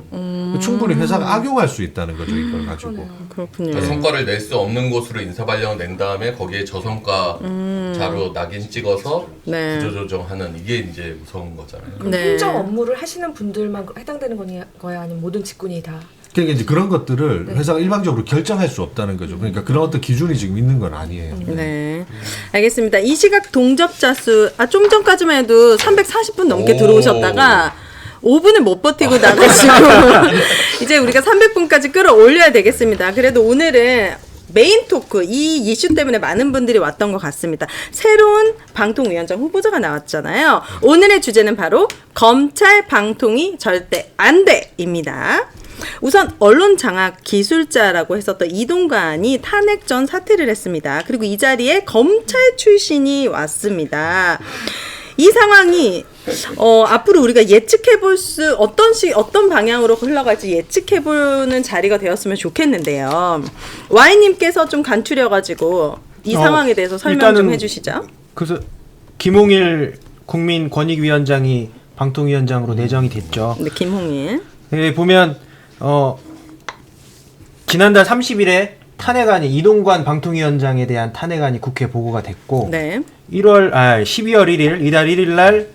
Speaker 5: 충분히 회사가 악용할 수 있다는 거죠 이걸 가지고.
Speaker 1: 그렇군요.
Speaker 6: 그러니까 성과를 낼 수 없는 곳으로 인사 발령을 낸 다음에 거기에 저성과 자료 낙인 찍어서
Speaker 1: 네.
Speaker 6: 구조조정하는 이게 이제 무서운 거잖아요.
Speaker 1: 네.
Speaker 3: 행정 업무를 하시는 분들만 해당되는 거야 아니면 모든 직군이 다?
Speaker 5: 그러니까 이제 그런 것들을 회사가 일방적으로 결정할 수 없다는 거죠. 그러니까 그런 어떤 기준이 지금 있는 건 아니에요.
Speaker 1: 네. 알겠습니다. 이 시각 동접자 수, 좀 전까지만 해도 340분 넘게
Speaker 6: 오.
Speaker 1: 들어오셨다가 5분을 못 버티고 나가시고, 이제 우리가 300분까지 끌어올려야 되겠습니다. 그래도 오늘은 메인 토크, 이 이슈 때문에 많은 분들이 왔던 것 같습니다. 새로운 방통위원장 후보자가 나왔잖아요. 오늘의 주제는 바로 검찰 방통위 절대 안 돼입니다. 우선 언론 장악 기술자라고 했었던 이동관이 탄핵 전 사퇴를 했습니다. 그리고 이 자리에 검찰 출신이 왔습니다. 이 상황이 앞으로 우리가 예측해볼 수 어떤 방향으로 흘러갈지 예측해보는 자리가 되었으면 좋겠는데요. Y님께서 좀 간추려가지고 이 상황에 대해서 설명 좀
Speaker 4: 일단은
Speaker 1: 해주시죠.
Speaker 4: 그래서 김홍일 국민권익위원장이 방통위원장으로 내정이 됐죠.
Speaker 1: 네, 김홍일.
Speaker 4: 네, 보면 지난달 30일에 탄핵안이 이동관 방통위원장에 대한 탄핵안이 국회 보고가 됐고
Speaker 1: 네.
Speaker 4: 12월 1일 이달 1일 날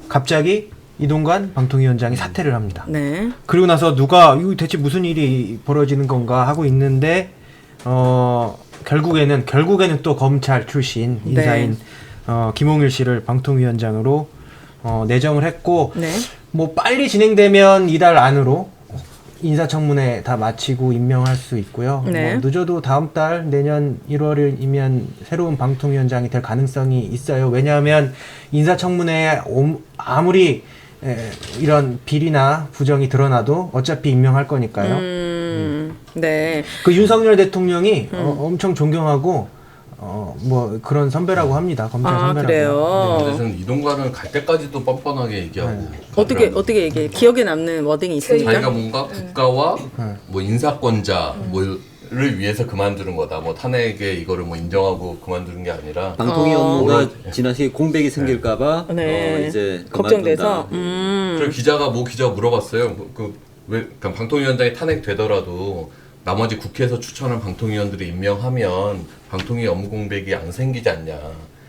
Speaker 4: 갑자기 이동관 방통위원장이 사퇴를 합니다.
Speaker 1: 네.
Speaker 4: 그리고 나서 누가 이거 대체 무슨 일이 벌어지는 건가 하고 있는데 결국에는 또 검찰 출신 인사인 김홍일 씨를 방통위원장으로 내정을 했고
Speaker 1: 네.
Speaker 4: 뭐 빨리 진행되면 이달 안으로 인사청문회 다 마치고 임명할 수 있고요.
Speaker 1: 네.
Speaker 4: 뭐 늦어도 다음 달 내년 1월이면 새로운 방통위원장이 될 가능성이 있어요. 왜냐하면 인사청문회에 아무리 이런 비리나 부정이 드러나도 어차피 임명할 거니까요.
Speaker 1: 네.
Speaker 4: 그 윤석열 대통령이 엄청 존경하고 뭐 그런 선배라고 합니다. 검찰 선배라고.
Speaker 1: 그래요.
Speaker 6: 근데 저는 이동관은 갈 때까지도 뻔뻔하게 얘기하고
Speaker 1: 어떻게 얘기해? 기억에 남는 워딩이 있습니까?
Speaker 6: 자기가 뭔가 국가와 뭐 인사권자 뭐를 위해서 그만두는 거다. 뭐 탄핵에 이거를 뭐 인정하고 그만두는 게 아니라
Speaker 2: 방통위 업무가 지난 시기에 공백이 생길까봐
Speaker 1: 네.
Speaker 2: 이제
Speaker 1: 걱정돼서.
Speaker 2: 그만둔다.
Speaker 6: 그리고 기자가 물어봤어요. 왜 그러니까 방통위원장이 탄핵되더라도 나머지 국회에서 추천한 방통위원들이 임명하면 방통위 업무 공백이 안 생기지 않냐.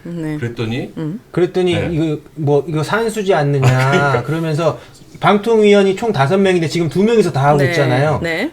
Speaker 1: 네.
Speaker 6: 그랬더니
Speaker 4: 그랬더니
Speaker 6: 네.
Speaker 4: 이거 산수지 않느냐 그러면서 방통위원이 총 5명인데 지금 2명이서 다 하고
Speaker 1: 네.
Speaker 4: 있잖아요.
Speaker 1: 네.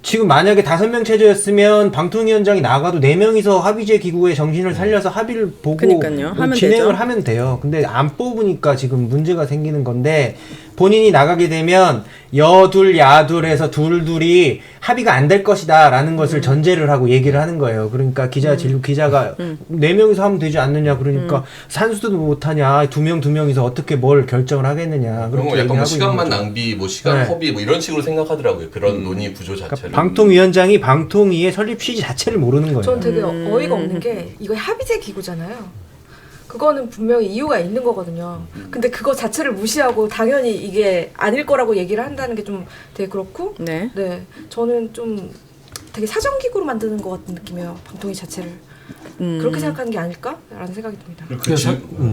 Speaker 4: 지금 만약에 5명 체제였으면 방통위원장이 나가도 4명이서 합의제 기구의 정신을 살려서 합의를 보고
Speaker 1: 그러니까요. 하면
Speaker 4: 진행을
Speaker 1: 되죠.
Speaker 4: 하면 돼요. 근데 안 뽑으니까 지금 문제가 생기는 건데 본인이 나가게 되면 여둘 야둘에서 둘둘이 합의가 안 될 것이다라는 것을 전제를 하고 얘기를 하는 거예요. 그러니까 기자가 4명이서 하면 되지 않느냐 그러니까 산수도 못하냐 2명이서 어떻게 뭘 결정을 하겠느냐
Speaker 6: 그런
Speaker 4: 그렇게
Speaker 6: 거 약간 뭐
Speaker 4: 얘기하고
Speaker 6: 시간만
Speaker 4: 있는 거죠.
Speaker 6: 낭비, 뭐 시간
Speaker 4: 네.
Speaker 6: 허비 뭐 이런 식으로 생각하더라고요. 그런 논의 구조 자체를.
Speaker 4: 방통위원장이 방통위의 설립 취지 자체를 모르는 거예요.
Speaker 3: 전 되게 어이가 없는 게 이거 합의제 기구잖아요. 그거는 분명히 이유가 있는 거거든요. 근데 그거 자체를 무시하고 당연히 이게 아닐 거라고 얘기를 한다는 게 좀 되게 그렇고
Speaker 1: 네.
Speaker 3: 네, 저는 좀 되게 사정기구로 만드는 것 같은 느낌이에요. 방통위 자체를. 그렇게 생각하는 게 아닐까라는 생각이 듭니다.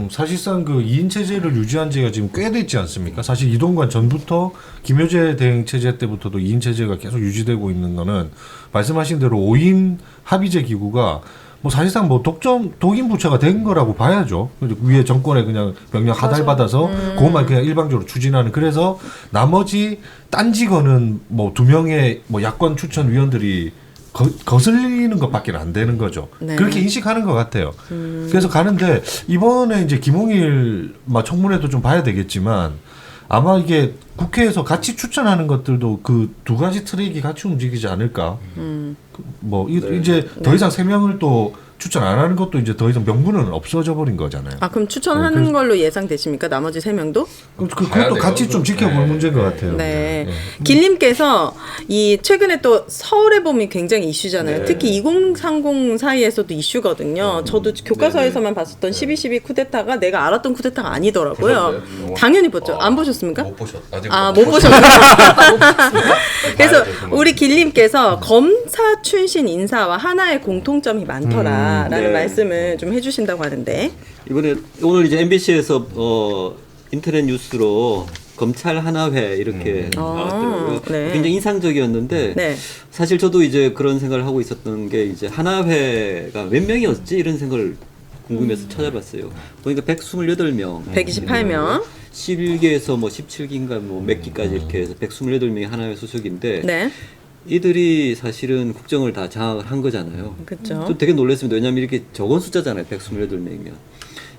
Speaker 5: 사실상 그 2인 체제를 유지한 지가 지금 꽤 됐지 않습니까? 사실 이동관 전부터 김효재 대행 체제 때부터도 2인 체제가 계속 유지되고 있는 거는 말씀하신 대로 5인 합의제 기구가 뭐 사실상 뭐 독인 부처가 된 거라고 봐야죠. 위에 정권에 그냥 명령 하달받아서 그것만 그냥 일방적으로 추진하는. 그래서 나머지 딴지거는 뭐 2명의 뭐 야권 추천 위원들이 거슬리는 것밖에 안 되는 거죠.
Speaker 1: 네.
Speaker 5: 그렇게 인식하는 것 같아요. 그래서 가는데 이번에 이제 김홍일 청문회도 좀 봐야 되겠지만 아마 이게 국회에서 같이 추천하는 것들도 그 2가지 트랙이 같이 움직이지 않을까. 이제 더 이상 3명을 또 추천 안 하는 것도 이제 더 이상 명분은 없어져 버린 거잖아요.
Speaker 1: 아 그럼 추천하는 걸로 예상되십니까? 나머지 3명도?
Speaker 5: 그것도
Speaker 6: 봐야
Speaker 5: 같이
Speaker 6: 돼요.
Speaker 5: 좀 지켜볼
Speaker 6: 네.
Speaker 5: 문제인 것 같아요.
Speaker 1: 네. 길님께서 이 최근에 또 서울의 봄이 굉장히 이슈잖아요.
Speaker 2: 네.
Speaker 1: 특히 2030 사이에서도 이슈거든요. 저도 교과서에서만 봤었던 12.12 쿠데타가 내가 알았던 쿠데타가 아니더라고요.
Speaker 6: 보셨어요?
Speaker 1: 당연히 봤죠. 안 보셨습니까?
Speaker 6: 못 보셨. 아직
Speaker 1: 못 보셨어요. 그래서
Speaker 6: 봐야죠, 정말.
Speaker 1: 우리 길님께서 검사 출신 인사와 하나의 공통점이 많더라라는
Speaker 2: 네.
Speaker 1: 말씀을 좀 해주신다고 하는데.
Speaker 2: 이번에 오늘 이제 MBC에서 인터넷 뉴스로 검찰 하나회 이렇게 나왔더라고요.
Speaker 1: 네.
Speaker 2: 굉장히 인상적이었는데
Speaker 1: 네.
Speaker 2: 사실 저도 이제 그런 생각을 하고 있었던 게 이제 하나회가 몇 명이었지 이런 생각을 궁금해서 찾아봤어요. 보니까 128명,
Speaker 1: 128명.
Speaker 2: 11기에서 뭐 17기인가 뭐 몇 기까지 이렇게 해서 128명이 하나회 소속인데
Speaker 1: 네.
Speaker 2: 이들이 사실은 국정을 다 장악을 한 거잖아요.
Speaker 1: 그렇죠.
Speaker 2: 좀 되게 놀랐습니다. 왜냐하면 이렇게 적은 숫자잖아요. 128명이면.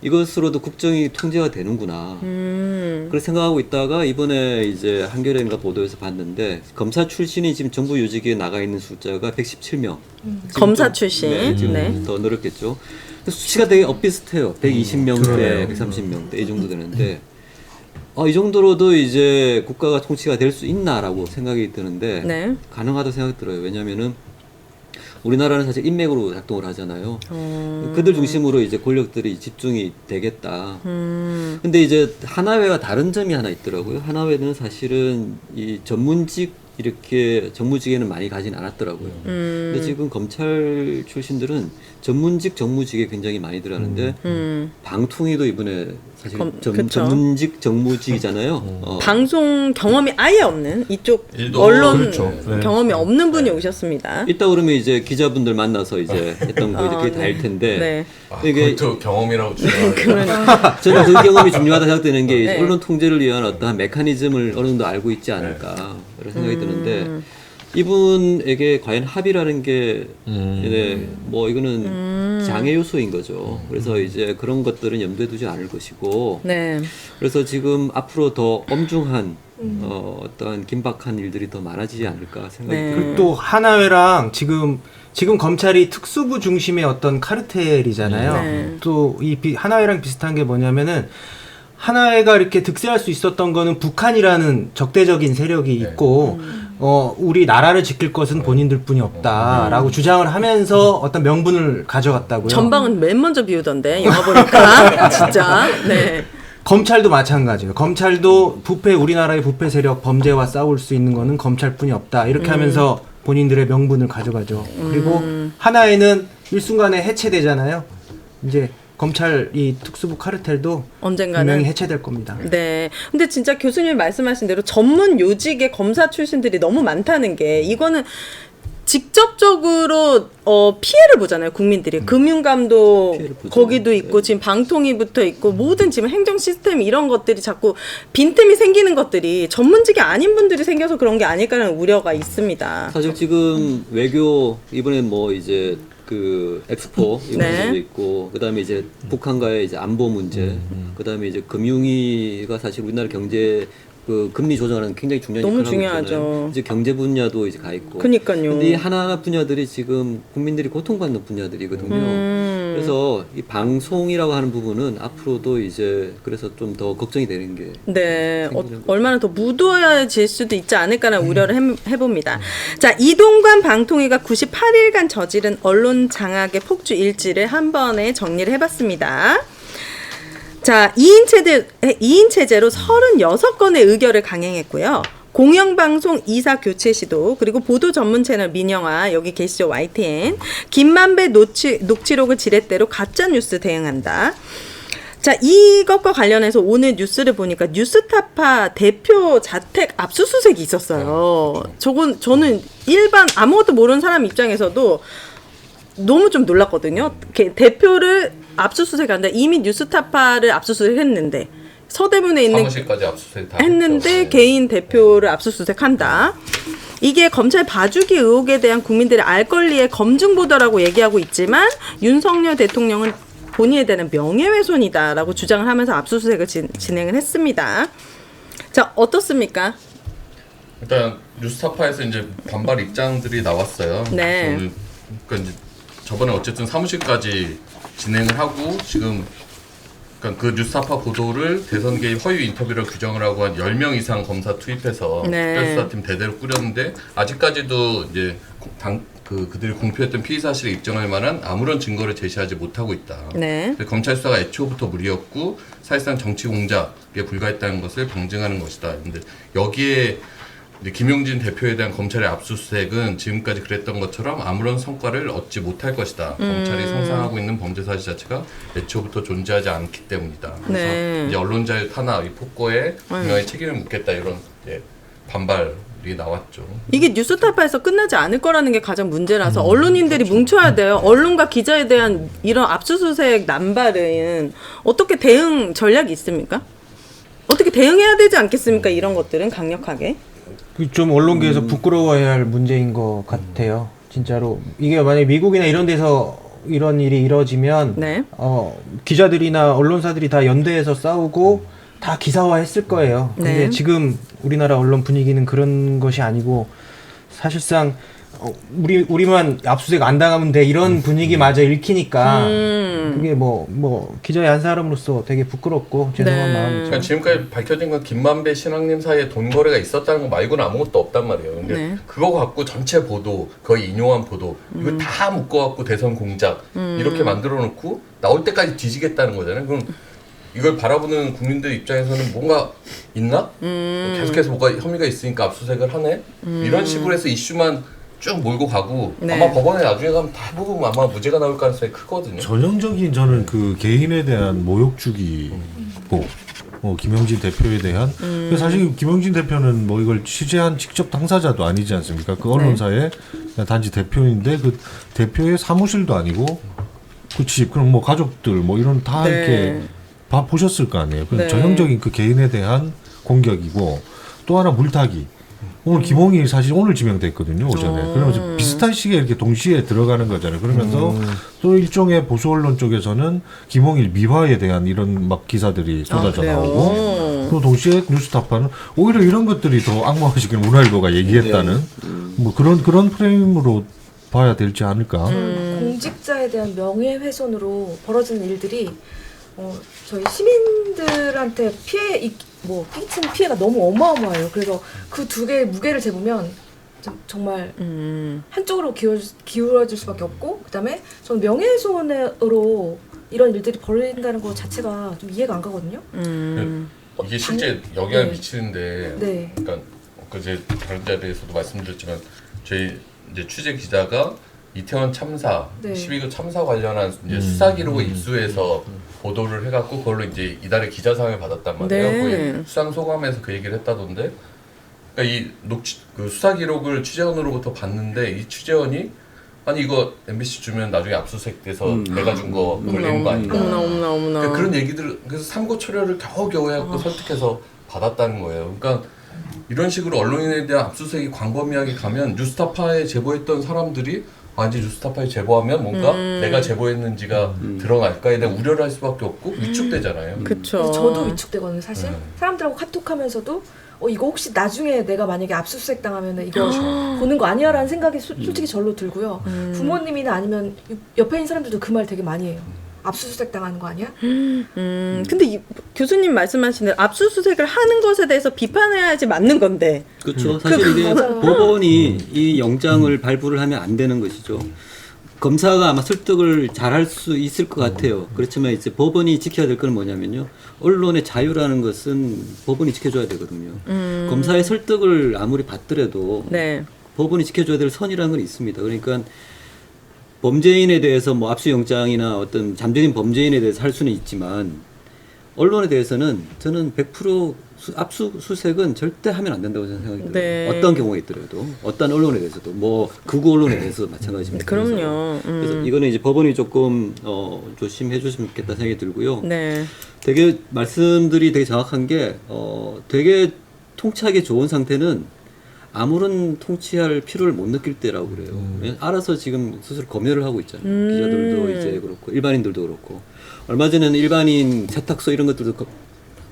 Speaker 2: 이것으로도 국정이 통제가 되는구나. 그렇게 생각하고 있다가 이번에 이제 한겨레인가 보도에서 봤는데 검사 출신이 지금 정부 요직에 나가 있는 숫자가 117명.
Speaker 1: 검사 출신.
Speaker 2: 네, 지금
Speaker 1: 네.
Speaker 2: 더 늘었겠죠. 수치가 되게 엇비슷해요. 120명대, 130명대 이 정도 되는데 이 정도로도 이제 국가가 통치가 될 수 있나라고 생각이 드는데
Speaker 1: 네.
Speaker 2: 가능하다고 생각이 들어요. 왜냐하면은 우리나라는 사실 인맥으로 작동을 하잖아요. 그들 중심으로 이제 권력들이 집중이 되겠다. 근데 이제 하나회와 다른 점이 하나 있더라고요. 하나회는 사실은 이 전문직 이렇게 정무직에는 많이 가진 않았더라고요. 근데 지금 검찰 출신들은 전문직 정무직에 굉장히 많이 들어가는데 방통위도 이번에 사실
Speaker 1: 그쵸.
Speaker 2: 전문직 정무직이잖아요.
Speaker 1: 방송 경험이 아예 없는 이쪽
Speaker 6: 일도
Speaker 1: 언론
Speaker 5: 그렇죠. 네.
Speaker 1: 경험이 없는 분이 오셨습니다.
Speaker 2: 이따 그러면 이제 기자분들 만나서 이제 했던 거 이제 그게 다일 텐데
Speaker 1: 네.
Speaker 2: 이게
Speaker 6: 그것도 경험이라고 주장하는
Speaker 2: 저는 그 경험이 중요하다 생각되는 게
Speaker 1: 네.
Speaker 2: 언론 통제를 위한 어떠한 메커니즘을 어느 정도 알고 있지 않을까 그런 생각이 드는데 이분에게 과연 합의라는 게 네, 뭐 이거는 장애 요소인 거죠. 그래서 이제 그런 것들은 염두에 두지 않을 것이고
Speaker 1: 네.
Speaker 2: 그래서 지금 앞으로 더 엄중한 어떠한 긴박한 일들이 더 많아지지 않을까 생각이
Speaker 1: 네.
Speaker 2: 들어요.
Speaker 4: 또 하나회랑 지금 검찰이 특수부 중심의 어떤 카르텔이잖아요.
Speaker 1: 네.
Speaker 4: 또 이 하나회랑 비슷한 게 뭐냐면은 하나회가 이렇게 득세할 수 있었던 거는 북한이라는 적대적인 세력이 있고 우리 나라를 지킬 것은 본인들뿐이 없다라고 주장을 하면서 어떤 명분을 가져갔다고요.
Speaker 1: 전방은 맨 먼저 비우던데 영화 보니까 진짜. 네.
Speaker 4: 검찰도 마찬가지예요. 검찰도 우리나라의 부패 세력 범죄와 싸울 수 있는 거는 검찰뿐이 없다. 이렇게 하면서 본인들의 명분을 가져가죠. 그리고 하나에는 일순간에 해체되잖아요. 이제 검찰 이 특수부 카르텔도
Speaker 1: 언젠가는
Speaker 4: 분명히 해체될 겁니다.
Speaker 1: 네. 근데 진짜 교수님이 말씀하신 대로 전문 요직의 검사 출신들이 너무 많다는 게 이거는 직접적으로 피해를 보잖아요, 국민들이. 금융감도
Speaker 2: 피해를 보죠.
Speaker 1: 거기도 있고 지금 방통위 붙어 있고 모든 지금 행정 시스템 이런 것들이 자꾸 빈틈이 생기는 것들이 전문직이 아닌 분들이 생겨서 그런 게 아닐까라는 우려가 있습니다.
Speaker 2: 사실 지금 외교 이번에 뭐 이제 그 엑스포 이
Speaker 1: 네.
Speaker 2: 문제도 있고 그다음에 이제 북한과의 이제 안보 문제 그다음에 이제 금융위가 사실 우리나라 경제 그 금리 조정하는 굉장히 중요한
Speaker 1: 너무
Speaker 2: 역할을 하고
Speaker 1: 중요하죠.
Speaker 2: 있잖아요. 이제 경제 분야도 이제 가 있고.
Speaker 1: 그니까요.
Speaker 2: 근데 이 하나하나 분야들이 지금 국민들이 고통받는 분야들이거든요. 그래서 이 방송이라고 하는 부분은 앞으로도 이제 그래서 좀 더 걱정이 되는 게.
Speaker 1: 네,
Speaker 2: 생기는 거죠.
Speaker 1: 얼마나 더 무도해질 수도 있지 않을까라는 우려를 해봅니다. 자, 이동관 방통위가 98일간 저지른 언론 장악의 폭주 일지를 한 번에 정리를 해봤습니다. 자, 2인 체제로 36건의 의결을 강행했고요. 공영방송 이사 교체 시도, 그리고 보도 전문 채널 민영화, 여기 계시죠, YTN. 김만배 녹취록을 지렛대로 가짜뉴스 대응한다. 자, 이것과 관련해서 오늘 뉴스를 보니까 뉴스타파 대표 자택 압수수색이 있었어요. 저는 일반 아무것도 모르는 사람 입장에서도 너무 좀 놀랐거든요. 대표를 압수수색한다. 이미 뉴스타파를 압수수색했는데 서대문에 있는
Speaker 6: 사무실까지 압수수색 다
Speaker 1: 했는데
Speaker 6: 했죠.
Speaker 1: 개인 대표를 압수수색한다. 이게 검찰 봐주기 의혹에 대한 국민들의 알 권리의 검증 보도라고 얘기하고 있지만 윤석열 대통령은 본인에 대한 명예훼손이다라고 주장을 하면서 압수수색을 진행을 했습니다. 자, 어떻습니까?
Speaker 6: 일단 뉴스타파에서 이제 반발 입장들이 나왔어요.
Speaker 1: 네.
Speaker 6: 저는 그러니까 이제 저번에 어쨌든 사무실까지 진행을 하고 지금 그러니까 그 뉴스타파 보도를 대선 개입 허위 인터뷰를 규정을 하고 한 10명 이상 검사 투입해서
Speaker 1: 네.
Speaker 6: 특별수사팀 대대로 꾸렸는데 아직까지도 이제 그들이 공표했던 피의 사실에 입증할 만한 아무런 증거를 제시하지 못하고 있다.
Speaker 1: 네.
Speaker 6: 검찰 수사가 애초부터 무리였고 사실상 정치 공작에 불과했다는 것을 방증하는 것이다. 근데 여기에 이제 김용진 대표에 대한 검찰의 압수수색은 지금까지 그랬던 것처럼 아무런 성과를 얻지 못할 것이다. 검찰이 상상하고 있는 범죄 사실 자체가 애초부터 존재하지 않기 때문이다. 그래서
Speaker 1: 네.
Speaker 6: 이제 언론 자유 탄압, 이 폭거에 분명히 책임을 묻겠다 이런 반발이 나왔죠.
Speaker 1: 이게 뉴스타파에서 끝나지 않을 거라는 게 가장 문제라서 언론인들이 뭉쳐야 돼요. 언론과 기자에 대한 이런 압수수색 남발은 어떻게 대응 전략이 있습니까? 어떻게 대응해야 되지 않겠습니까? 이런 것들은 강력하게.
Speaker 4: 좀 언론계에서 부끄러워해야 할 문제인 것 같아요. 진짜로 이게 만약에 미국이나 이런 데서 이런 일이 이뤄지면
Speaker 1: 네.
Speaker 4: 기자들이나 언론사들이 다 연대해서 싸우고 다 기사화했을 거예요. 근데
Speaker 1: 네.
Speaker 4: 지금 우리나라 언론 분위기는 그런 것이 아니고 사실상 우리만 압수수색 안 당하면 돼 이런 분위기마저 읽히니까 그게 뭐 기자의 한 사람으로서 되게 부끄럽고 죄송한
Speaker 1: 네.
Speaker 4: 마음이죠.
Speaker 6: 그러니까 지금까지 밝혀진 건 김만배 신앙님 사이에 돈 거래가 있었다는 거 말고는 아무것도 없단 말이에요. 근데
Speaker 1: 네.
Speaker 6: 그거 갖고 전체 보도, 거의 인용한 보도 이거 다 묶어갖고 대선 공작 이렇게 만들어 놓고 나올 때까지 뒤지겠다는 거잖아요. 그럼 이걸 바라보는 국민들 입장에서는 뭔가 있나? 계속해서 뭐가 혐의가 있으니까 압수수색을 하네? 이런 식으로 해서 이슈만 쭉 몰고 가고
Speaker 1: 네.
Speaker 6: 아마 법원에 나중에 가면 대부분 아마 무죄가 나올 가능성이 크거든요.
Speaker 5: 전형적인 저는 그 개인에 대한 모욕주기고 김영진 대표에 대한 사실 김영진 대표는 뭐 이걸 취재한 직접 당사자도 아니지 않습니까? 그 언론사의 단지 대표인데 그 대표의 사무실도 아니고 그 집 그럼 뭐 가족들 뭐 이런 다
Speaker 1: 네.
Speaker 5: 이렇게 보셨을 거 아니에요. 그
Speaker 1: 네.
Speaker 5: 전형적인 그 개인에 대한 공격이고 또 하나 물타기. 오늘 김홍일이 사실 오늘 지명됐거든요, 오전에. 그러면서 비슷한 시기에 이렇게 동시에 들어가는 거잖아요. 그러면서 또 일종의 보수 언론 쪽에서는 김홍일 미화에 대한 이런 막 기사들이 쏟아져
Speaker 1: 그래요?
Speaker 5: 나오고 또 동시에 뉴스타파는 오히려 이런 것들이 더 악마화시키는 문화일보가 얘기했다는 뭐 그런 프레임으로 봐야 될지 않을까.
Speaker 3: 공직자에 대한 명예훼손으로 벌어지는 일들이 저희 시민들한테 끼친 피해가 너무 어마어마해요. 그래서 그 두 개의 무게를 재보면 정말 한쪽으로 기울어질 수밖에 없고, 그다음에 저는 명예훼손으로 이런 일들이 벌어진다는 것 자체가 좀 이해가 안 가거든요.
Speaker 6: 이게 실제 영향을
Speaker 3: 네.
Speaker 6: 미치는데,
Speaker 3: 네.
Speaker 6: 그러니까 제 다른 자리에서도 말씀드렸지만 저희 이제 취재 기자가 이태원 참사,
Speaker 3: 네.
Speaker 6: 12구 참사 관련한 이제 수사 기록을 입수해서 보도를 해갖고 그걸로 이제 이달의 기자상을 받았단 말이에요.
Speaker 1: 네.
Speaker 6: 거기 수상 소감에서 그 얘기를 했다던데 그러니까 이 그 수사 기록을 취재원으로부터 봤는데 이 취재원이 아니 이거 MBC 주면 나중에 압수수색돼서 내가 준 거 걸리는 거 아닌가?
Speaker 1: 어머나.
Speaker 6: 그러니까 그런 얘기들 그래서 삼고 초려를 겨우겨우 해갖고 설득해서 받았다는 거예요. 그러니까 이런 식으로 언론인에 대한 압수수색이 광범위하게 가면 뉴스타파에 제보했던 사람들이 아 이제 뉴스타파에 제보하면 뭔가 내가 제보했는지가 드러날까에 대한 우려를 할 수밖에 없고 위축되잖아요.
Speaker 1: 그쵸.
Speaker 3: 그래서 저도 위축되거든요, 사실. 사람들하고 카톡하면서도 이거 혹시 나중에 내가 만약에 압수수색 당하면 이거 보는 거 아니야라는 생각이 솔직히 절로 들고요. 부모님이나 아니면 옆에 있는 사람들도 그 말 되게 많이 해요. 압수수색 당하는 거 아니야?
Speaker 1: 근데 교수님 말씀하신 대로 압수수색을 하는 것에 대해서 비판해야지 맞는 건데.
Speaker 2: 그렇죠. 사실 이게
Speaker 3: 맞아요.
Speaker 2: 법원이 이 영장을 발부를 하면 안 되는 것이죠. 검사가 아마 설득을 잘할 수 있을 것 같아요. 그렇지만 이제 법원이 지켜야 될 건 뭐냐면요. 언론의 자유라는 것은 법원이 지켜줘야 되거든요. 검사의 설득을 아무리 받더라도
Speaker 1: 네.
Speaker 2: 법원이 지켜줘야 될 선이라는 건 있습니다. 그러니까 범죄인에 대해서 뭐 압수영장이나 어떤 잠재적인 범죄인에 대해서 할 수는 있지만 언론에 대해서는 저는 100% 압수수색은 절대 하면 안 된다고 저는 생각이 들어요.
Speaker 1: 네.
Speaker 2: 어떤 경우가 있더라도 어떤 언론에 대해서도 뭐 극우 언론에 대해서도 마찬가지입니다.
Speaker 1: 그럼요.
Speaker 2: 그래서 이거는 이제 법원이 조금 조심해 주시면 좋겠다 생각이 들고요.
Speaker 1: 네.
Speaker 2: 되게 말씀들이 되게 정확한 게 되게 통치하기 좋은 상태는 아무런 통치할 필요를 못 느낄 때라고 그래요. 알아서 지금 스스로 검열을 하고 있잖아요. 기자들도 이제 그렇고 일반인들도 그렇고 얼마 전에는 일반인 세탁소 이런 것들도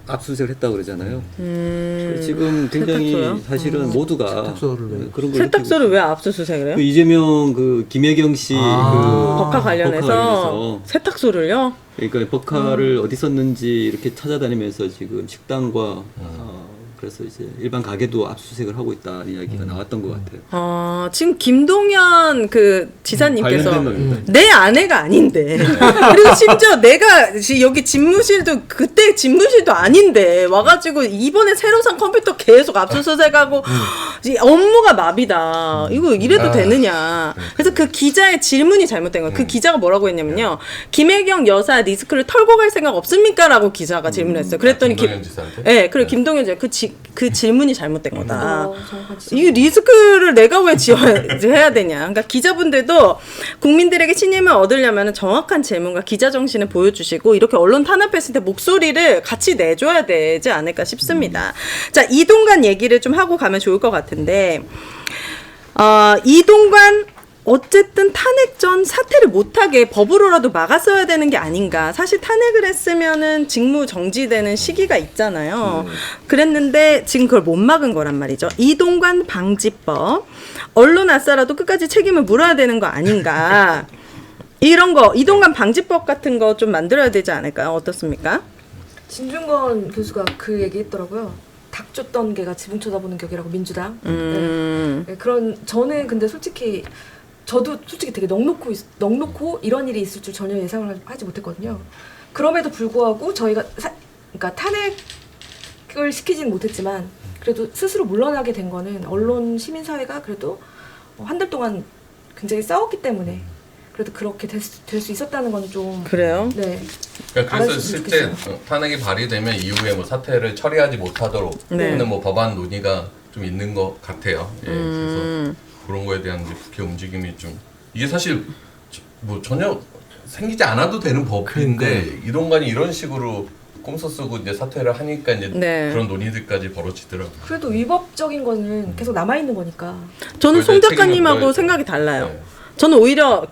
Speaker 2: 압수수색을 했다고 그러잖아요. 그래서 지금 굉장히
Speaker 1: 세탁소요?
Speaker 2: 사실은 모두가
Speaker 4: 세탁소를 왜?
Speaker 2: 그런 걸
Speaker 1: 세탁소를 왜 압수수색을 해요?
Speaker 2: 그 이재명 그 김혜경 씨
Speaker 1: 법화
Speaker 2: 그
Speaker 1: 관련해서 세탁소를요?
Speaker 2: 그러니까 법카를 어디 썼는지 이렇게 찾아다니면서 지금 식당과 그래서 이제 일반 가게도 압수수색을 하고 있다는 이야기가 나왔던 것 같아요.
Speaker 1: 지금 김동연 그 지사님께서
Speaker 2: 관련된 겁니다.
Speaker 1: 내 아내가 아닌데 그리고 심지어 내가 여기 집무실도 그때 집무실도 아닌데 와가지고 이번에 새로 산 컴퓨터 계속 압수수색하고 이 업무가 마비다. 이거 이래도 되느냐. 그래서 그 기자의 질문이 잘못된 거예요. 그 기자가 뭐라고 했냐면요. 김혜경 여사 리스크를 털고 갈 생각 없습니까? 라고 기자가 질문했어요. 그랬더니
Speaker 6: 김동연 지사한테?
Speaker 1: 네, 그리고 김동연 지사 그 질문이 잘못된 거다.
Speaker 3: 정확한 지적.
Speaker 1: 이 리스크를 내가 왜 해야 되냐. 그러니까 기자분들도 국민들에게 신임을 얻으려면 정확한 질문과 기자 정신을 보여주시고 이렇게 언론 탄압했을 때 목소리를 같이 내줘야 되지 않을까 싶습니다. 자, 이동관 얘기를 좀 하고 가면 좋을 것 같은데 이동관 어쨌든 탄핵 전 사퇴를 못하게 법으로라도 막았어야 되는 게 아닌가. 사실 탄핵을 했으면은 직무 정지되는 시기가 있잖아요. 그랬는데 지금 그걸 못 막은 거란 말이죠. 이동관 방지법. 언론 아싸라도 끝까지 책임을 물어야 되는 거 아닌가. 이런 거 이동관 방지법 같은 거 좀 만들어야 되지 않을까요? 어떻습니까?
Speaker 3: 진중권 교수가 그 얘기했더라고요. 닭 쫓던 개가 지붕 쳐다보는 격이라고 민주당. 네, 그런 저는 근데 솔직히 저도 솔직히 되게 넉넉고 이런 일이 있을 줄 전혀 예상을 하지 못했거든요. 그럼에도 불구하고 저희가 그러니까 탄핵을 시키진 못했지만 그래도 스스로 물러나게 된 거는 언론 시민사회가 그래도 한 달 동안 굉장히 싸웠기 때문에 그래도 그렇게 될 수 있었다는 건 좀
Speaker 1: 그래요?
Speaker 3: 네.
Speaker 6: 그러니까 그래서
Speaker 3: 알았으면
Speaker 6: 실제
Speaker 3: 좋겠어요.
Speaker 6: 탄핵이 발의되면 이후에 뭐 사태를 처리하지 못하도록
Speaker 1: 네.
Speaker 6: 하는 뭐 법안 논의가 좀 있는 것 같아요. 예, 그래서 그런 거에 대한 이제 국회 움직임이 좀 이게 사실 뭐 전혀 생기지 않아도 되는 법인데 이동관이 이런 식으로 꼼수 쓰고 이제 사퇴를 하니까 이제
Speaker 1: 네.
Speaker 6: 그런 논의들까지 벌어지더라고요.
Speaker 3: 그래도 위법적인 거는 계속 남아 있는 거니까.
Speaker 1: 저는
Speaker 6: 그걸
Speaker 1: 송
Speaker 6: 이제 책임을
Speaker 1: 작가님하고
Speaker 6: 물어야죠.
Speaker 1: 생각이 달라요.
Speaker 6: 네.
Speaker 1: 저는 오히려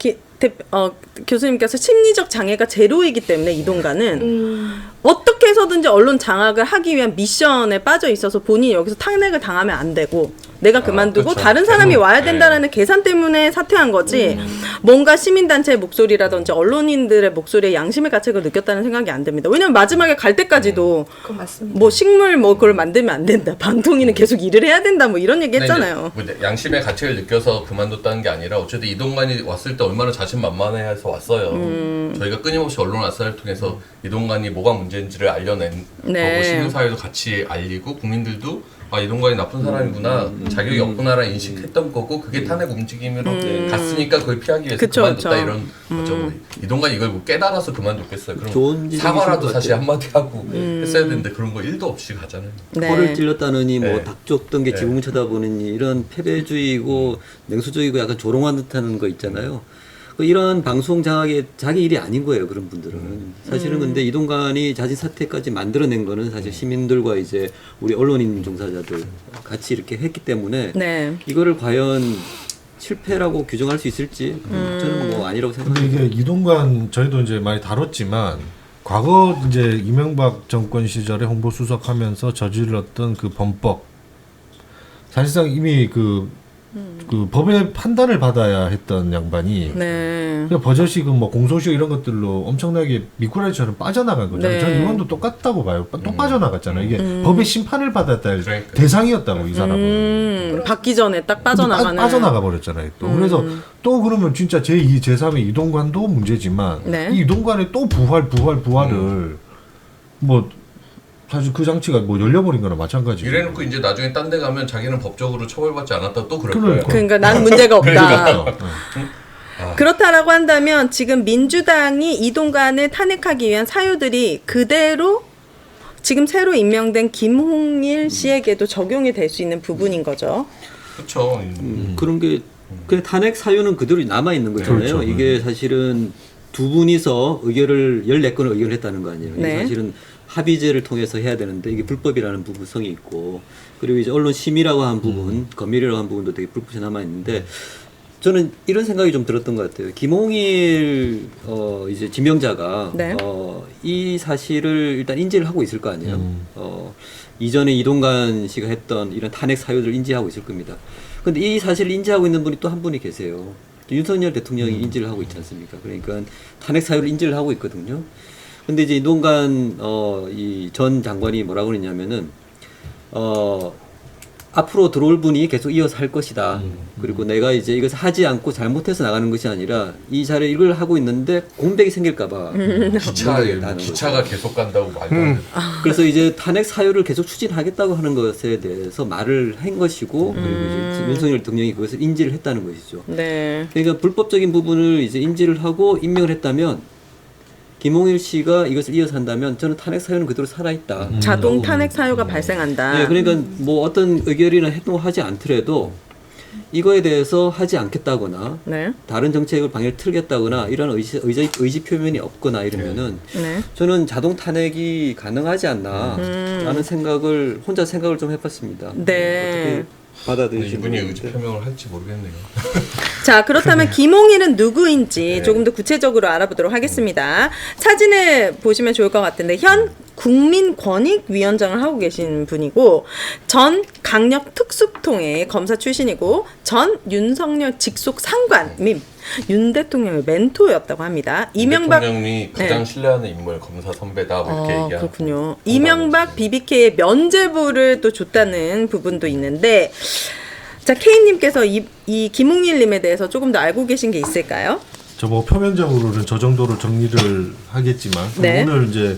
Speaker 1: 교수님께서 심리적 장애가 제로이기 때문에 이동관은 어떻게 해서든지 언론 장악을 하기 위한 미션에 빠져 있어서 본인이 여기서 탄핵을 당하면 안 되고 내가 그만두고
Speaker 6: 그렇죠.
Speaker 1: 다른 사람이 와야
Speaker 6: 네.
Speaker 1: 된다라는 계산 때문에 사퇴한 거지 뭔가 시민단체의 목소리라든지 언론인들의 목소리에 양심의 가책을 느꼈다는 생각이 안 듭니다. 왜냐면 마지막에 갈 때까지도
Speaker 3: 그건 맞습니다.
Speaker 1: 뭐 식물 뭐 그걸 만들면 안 된다. 방통위는 계속 일을 해야 된다. 뭐 이런 얘기 했잖아요.
Speaker 6: 뭐 양심의 가책을 느껴서 그만뒀다는 게 아니라 어쨌든 이동관이 왔을 때 얼마나 자신만만해서 왔어요. 저희가 끊임없이 언론 아사를 통해서 이동관이 뭐가 문제인지를 알려낸
Speaker 1: 네.
Speaker 6: 거고 시민사회도 같이 알리고 국민들도 이동관이 나쁜 사람이구나 자격이 없구나라는 인식했던 거고 그게 탄핵 움직임으로 갔으니까 그걸 피하기 위해서
Speaker 1: 그쵸,
Speaker 6: 그만뒀다
Speaker 1: 그쵸.
Speaker 6: 이런 거죠. 이동관이 이걸 뭐 깨달아서 그만뒀겠어요. 그럼
Speaker 2: 좋은
Speaker 6: 사과라도
Speaker 2: 지적이신
Speaker 6: 사실
Speaker 2: 것
Speaker 6: 한마디 하고 했어야 되는데 그런 거 1도 없이 가잖아요.
Speaker 2: 코를 찔렀다느니 뭐
Speaker 6: 네.
Speaker 2: 닭 쫓던 게
Speaker 6: 네.
Speaker 2: 지붕 쳐다보느니 이런 패배주의고 냉소적이고 약간 조롱한 듯하는 거 있잖아요. 이런 방송 장악이 자기 일이 아닌 거예요. 그런 분들은 사실은 근데 이동관이 자진 사퇴까지 만들어낸 거는 사실 시민들과 이제 우리 언론인 종사자들 같이 이렇게 했기 때문에
Speaker 1: 네.
Speaker 2: 이거를 과연 실패라고 규정할 수 있을지 저는 뭐 아니라고
Speaker 5: 근데
Speaker 2: 생각합니다.
Speaker 5: 이게 이동관 저희도 이제 많이 다뤘지만 과거 이제 이명박 정권 시절에 홍보수석하면서 저질렀던 그 범법 사실상 이미 그 법의 판단을 받아야 했던 양반이
Speaker 1: 네.
Speaker 5: 그냥 버젓이 그 뭐 공소시효 이런 것들로 엄청나게 미꾸라지처럼 빠져나간 거잖아요.
Speaker 1: 네.
Speaker 5: 저는 이건도 똑같다고 봐요. 또 빠져나갔잖아요. 이게 법의 심판을 받았다 할
Speaker 6: 그러니까요.
Speaker 5: 대상이었다고 이 사람은.
Speaker 1: 받기 전에 딱
Speaker 5: 근데
Speaker 1: 빠져나가는.
Speaker 5: 빠져나가 버렸잖아요. 또 그래서 또 그러면 진짜 제2, 제3의 이동관도 문제지만
Speaker 1: 네.
Speaker 5: 이 이동관의 또 부활을 뭐 사실 그 장치가 뭐 열려버린 거나 마찬가지예요.
Speaker 6: 이래놓고 이제 나중에 딴 데 가면 자기는 법적으로 처벌받지 않았다 또 그럴
Speaker 5: 그러니까.
Speaker 6: 거예요.
Speaker 1: 그러니까 나는 문제가 없다.
Speaker 6: 그러니까.
Speaker 1: 그렇다라고 한다면 지금 민주당이 이동관을 탄핵하기 위한 사유들이 그대로 지금 새로 임명된 김홍일 씨에게도 적용이 될 수 있는 부분인 거죠.
Speaker 6: 그렇죠.
Speaker 2: 그런 게 그 탄핵 사유는 그대로 남아 있는 거잖아요.
Speaker 5: 그렇죠.
Speaker 2: 이게 사실은 두 분이서 의결을 14건을 의결을 했다는 거 아니에요. 이게
Speaker 1: 네.
Speaker 2: 사실은 합의제를 통해서 해야 되는데 이게 불법이라는 부분성이 있고 그리고 이제 언론 심의라고 한 부분, 검열이라고 한 부분도 되게 불법이 남아 있는데 저는 이런 생각이 좀 들었던 것 같아요. 김홍일 이제 지명자가
Speaker 1: 네.
Speaker 2: 이 사실을 일단 인지를 하고 있을 거 아니에요. 이전에 이동관 씨가 했던 이런 탄핵 사유들을 인지하고 있을 겁니다. 근데 이 사실을 인지하고 있는 분이 또 한 분이 계세요. 윤석열 대통령이 인지를 하고 있지 않습니까? 그러니까 탄핵 사유를 인지를 하고 있거든요. 근데 이제 이동관 이 전 장관이 뭐라고 그러냐면은 앞으로 들어올 분이 계속 이어서 할 것이다. 그리고 내가 이제 이것을 하지 않고 잘못해서 나가는 것이 아니라 이 자리에 이걸 하고 있는데 공백이 생길까봐
Speaker 6: 기차가 계속 간다고 말도 안 돼.
Speaker 2: 그래서 이제 탄핵 사유를 계속 추진하겠다고 하는 것에 대해서 말을 한 것이고 그리고 이제 윤석열 대통령이 그것을 인지를 했다는 것이죠.
Speaker 1: 네.
Speaker 2: 그러니까 불법적인 부분을 이제 인지를 하고 임명을 했다면 김홍일 씨가 이것을 이어서 한다면 저는 탄핵 사유는 그대로 살아있다.
Speaker 1: 자동 탄핵 사유가 발생한다.
Speaker 2: 네, 그러니까 뭐 어떤 의결이나 행동을 하지 않더라도 이거에 대해서 하지 않겠다거나
Speaker 1: 네.
Speaker 2: 다른 정책을 방향을 틀겠다거나 이런 의지 표면이 없거나 이러면은
Speaker 1: 네.
Speaker 2: 저는 자동 탄핵이 가능하지 않나라는 생각을 혼자 생각을 좀 해봤습니다.
Speaker 1: 네.
Speaker 2: 어떻게 받아들이시는
Speaker 6: 이분이
Speaker 2: 분인데.
Speaker 6: 의지 표명을 할지 모르겠네요.
Speaker 1: 자, 그렇다면 김홍일은 누구인지 조금 더 구체적으로 알아보도록 하겠습니다. 사진을 보시면 좋을 것 같은데 현 국민권익위원장을 하고 계신 분이고 전 강력 특수통의 검사 출신이고 전 윤석열 직속 상관님 윤 대통령의 멘토였다고 합니다. 이명박
Speaker 6: 대통령이 가장 신뢰하는 인물 검사 선배다 뭐 이렇게 얘기하고
Speaker 1: 그렇군요. 이명박 BBK의 면죄부를 또 줬다는 부분도 있는데 자, K님께서 이 김홍일님에 대해서 조금 더 알고 계신 게 있을까요?
Speaker 5: 저 뭐 표면적으로는 저 정도로 정리를 하겠지만
Speaker 1: 네.
Speaker 5: 오늘 이제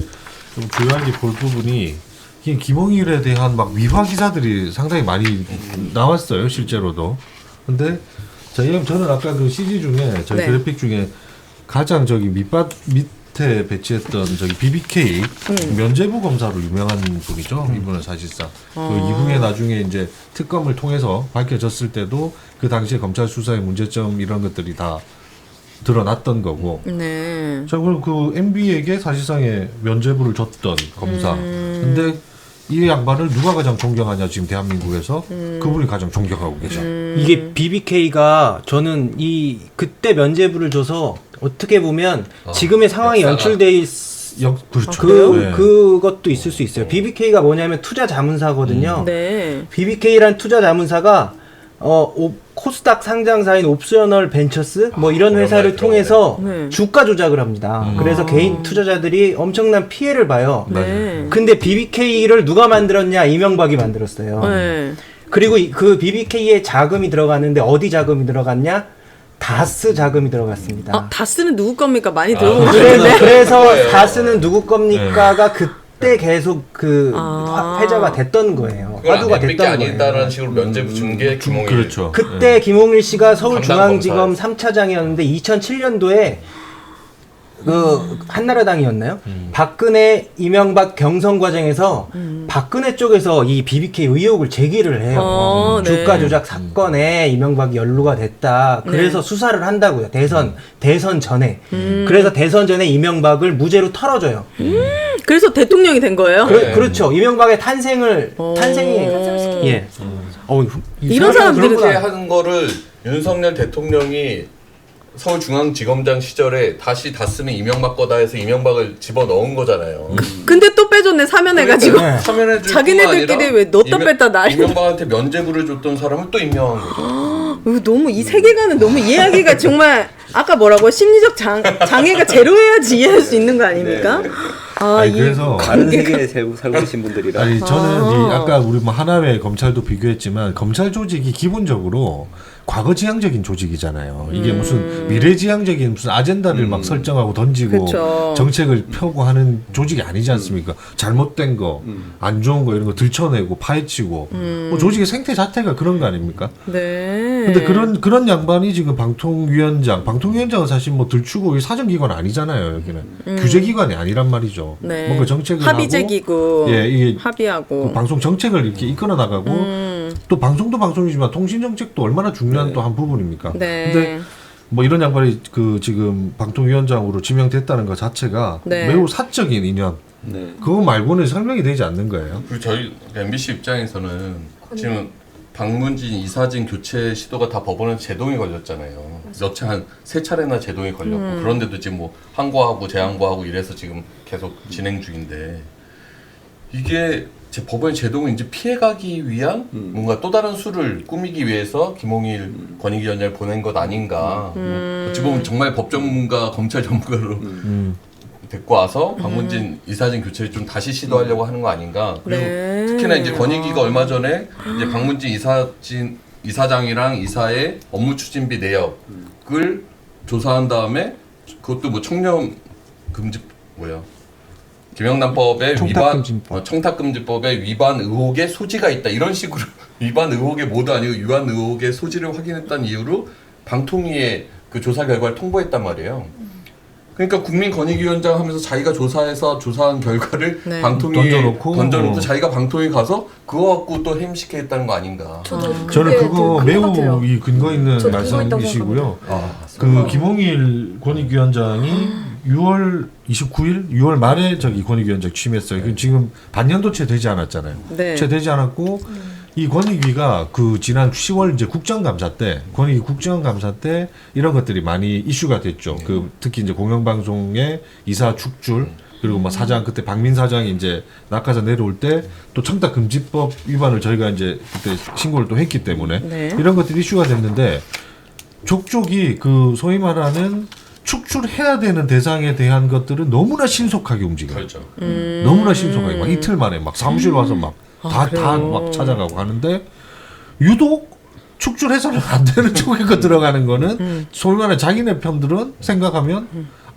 Speaker 5: 좀 중요하게 볼 부분이 이게 김홍일에 대한 막 위화 기사들이 상당히 많이 나왔어요 실제로도. 근데 저는 아까 그 CG 중에 저희
Speaker 1: 네.
Speaker 5: 그래픽 중에 가장 저기 밑에 배치했던 저기 BBK 면죄부 검사로 유명한 분이죠. 이분은 사실상 그 이후에 나중에 이제 특검을 통해서 밝혀졌을 때도 그 당시에 검찰 수사의 문제점 이런 것들이 다 드러났던 거고.
Speaker 1: 네.
Speaker 5: 자, 그럼 그 MB에게 사실상의 면죄부를 줬던 검사. 근데 이 양반을 누가 가장 존경하냐 지금 대한민국에서 그분이 가장 존경하고 계셔.
Speaker 4: 이게 BBK가 저는 이 그때 면죄부를 줘서 어떻게 보면 지금의 상황이
Speaker 6: 역사가.
Speaker 4: 연출돼
Speaker 5: 그렇죠. 네.
Speaker 4: 그것도 있을 수 있어요. BBK가 뭐냐면 투자 자문사거든요.
Speaker 1: 네.
Speaker 4: BBK란 투자 자문사가 코스닥 상장사인 옵셔널 벤처스 뭐 이런
Speaker 6: 그런
Speaker 4: 회사를
Speaker 6: 말
Speaker 4: 통해서
Speaker 1: 네.
Speaker 4: 주가 조작을 합니다. 그래서 개인 투자자들이 엄청난 피해를 봐요.
Speaker 1: 네.
Speaker 4: 근데 BBK를 누가 만들었냐? 이명박이 만들었어요.
Speaker 1: 네.
Speaker 4: 그리고 그 BBK에 자금이 들어가는데 어디 자금이 들어갔냐? 다스 자금이 들어갔습니다.
Speaker 1: 다스는 누구 겁니까? 많이 들어본 거 같은데.
Speaker 4: 그래서 다스는 누구 겁니까가 그때 계속 그 회자가 됐던 거예요.
Speaker 6: 그건
Speaker 4: 화두가
Speaker 6: 안 게
Speaker 4: 됐던
Speaker 6: 아니다라는
Speaker 4: 거예요.
Speaker 6: 식으로 면죄 부준 게 김홍일.
Speaker 5: 그렇죠.
Speaker 4: 그때 김홍일 씨가 서울중앙지검
Speaker 6: 담당
Speaker 4: 3차장이었는데 2007년도에 그 한나라당이었나요? 박근혜 이명박 경선 과정에서 박근혜 쪽에서 이 BBK 의혹을 제기를 해요.
Speaker 1: 네.
Speaker 4: 주가 조작 사건에 이명박이 연루가 됐다. 그래서 수사를 한다고요. 대선 전에. 그래서 대선 전에 이명박을 무죄로 털어줘요.
Speaker 1: 그래서 대통령이 된 거예요?
Speaker 4: 그렇죠. 이명박의 탄생이 예.
Speaker 1: 이런 사람들은
Speaker 6: 그렇게 한 거를 윤석열 대통령이 서울중앙지검장 시절에 다시 다스는 이명박 거다 해서 이명박을 집어넣은 거잖아요.
Speaker 1: 근데 또 빼줬네 사면해가지고.
Speaker 4: 네.
Speaker 6: 사면해줄
Speaker 1: 자기네들끼리
Speaker 6: 뿐만 아니라
Speaker 1: 왜 넣었다 뺐다 난리.
Speaker 6: 이명박한테 면죄부를 줬던 사람을 또 임명한 거죠.
Speaker 1: 이거 너무 이 세계관은 너무 이해하기가 정말 아까 뭐라고 심리적 장애가 제로여야지 이해할 수 있는 거 아닙니까?
Speaker 5: 아니, 그래서
Speaker 2: 다른 세계에 살고 계신 분들이라.
Speaker 5: 아니 저는 이 아까 우리 뭐 하나회 검찰도 비교했지만 검찰 조직이 기본적으로 과거지향적인 조직이잖아요. 이게 무슨 미래지향적인 무슨 아젠다를 막 설정하고 던지고
Speaker 1: 그쵸.
Speaker 5: 정책을 펴고 하는 조직이 아니지 않습니까? 잘못된 거, 안 좋은 거 이런 거 들춰내고 파헤치고 뭐 조직의 생태 자체가 그런 거 아닙니까?
Speaker 1: 네.
Speaker 5: 근데 그런 양반이 지금 방통위원장은 사실 뭐 들추고 사정기관 아니잖아요. 여기는 규제기관이 아니란 말이죠.
Speaker 1: 네.
Speaker 5: 뭔가 정책을
Speaker 1: 합의제
Speaker 5: 하고
Speaker 1: 기구.
Speaker 5: 예, 이게
Speaker 1: 합의하고.
Speaker 5: 그 방송 정책을 이렇게 이끌어 나가고 또 방송도 방송이지만 통신 정책도 얼마나 중요한 또 한 부분입니까?
Speaker 1: 네.
Speaker 5: 근데 뭐 이런 양반이 그 지금 방통위원장으로 지명됐다는 것 자체가
Speaker 1: 네.
Speaker 5: 매우 사적인 인연.
Speaker 2: 네.
Speaker 5: 그거 말고는 설명이 되지 않는 거예요.
Speaker 6: 그리고 저희 MBC 입장에서는 지금 방문진 이사진 교체 시도가 다 법원에 제동이 걸렸잖아요. 한 3차례나 제동이 걸렸고 그런데도 지금 뭐 항고하고 재항고하고 이래서 지금 계속 진행 중인데 이게 제 법원의 제동을 이제 피해가기 위한 뭔가 또 다른 수를 꾸미기 위해서 김홍일 권익위원장을 보낸 것 아닌가. 어찌 보면 정말 법 전문가, 검찰 전문가로 데리고 와서 방문진 이사진 교체를 좀 다시 시도하려고 하는 거 아닌가. 그리고
Speaker 1: 네.
Speaker 6: 특히나 이제 권익위가 얼마 전에 이제 방문진 이사장이랑 이사의 업무 추진비 내역을 조사한 다음에 그것도 뭐 청렴 금지 김영란법의
Speaker 4: 청탁금지법.
Speaker 6: 청탁금지법의 위반 의혹의 소지가 있다 이런 식으로 위반 의혹의 모두 아니고 위반 의혹의 소지를 확인했다는 이유로 방통위에 그 조사 결과를 통보했단 말이에요. 그러니까 국민권익위원장 하면서 자기가 조사해서 조사한 결과를
Speaker 1: 네.
Speaker 6: 방통위에
Speaker 5: 던져놓고
Speaker 6: 자기가 방통위 가서 그거 갖고 또 햄식해 했다는 거 아닌가.
Speaker 3: 저는
Speaker 5: 저는 그거 매우 이 근거 있는
Speaker 3: 저도 근거 있다고
Speaker 5: 말씀이시고요.
Speaker 6: 아,
Speaker 5: 그 김홍일 권익위원장이 6월 29일, 6월 말에 저기 권익위원장 취임했어요. 그 지금 반년도 채 되지 않았잖아요.
Speaker 1: 네.
Speaker 5: 채 되지 않았고 이 권익위가 그 지난 10월 이제 국정감사 때 권익위 국정감사 때 이런 것들이 많이 이슈가 됐죠. 그 특히 이제 공영방송의 이사 축출 그리고 뭐 사장 그때 박민 사장이 이제 낙하산 내려올 때 또 청탁금지법 위반을 저희가 이제 그때 신고를 또 했기 때문에
Speaker 1: 네.
Speaker 5: 이런 것들이 이슈가 됐는데 족족이 그 소위 말하는 축출해야 되는 대상에 대한 것들은 너무나 신속하게 움직여요.
Speaker 6: 그렇죠.
Speaker 5: 너무나 신속하게 막 이틀 만에 막 사무실 와서 막 다 막 찾아가고 하는데 유독 축출해서는 안 되는 쪽에 거 들어가는 거는 소위 말해 자기네 편들은 생각하면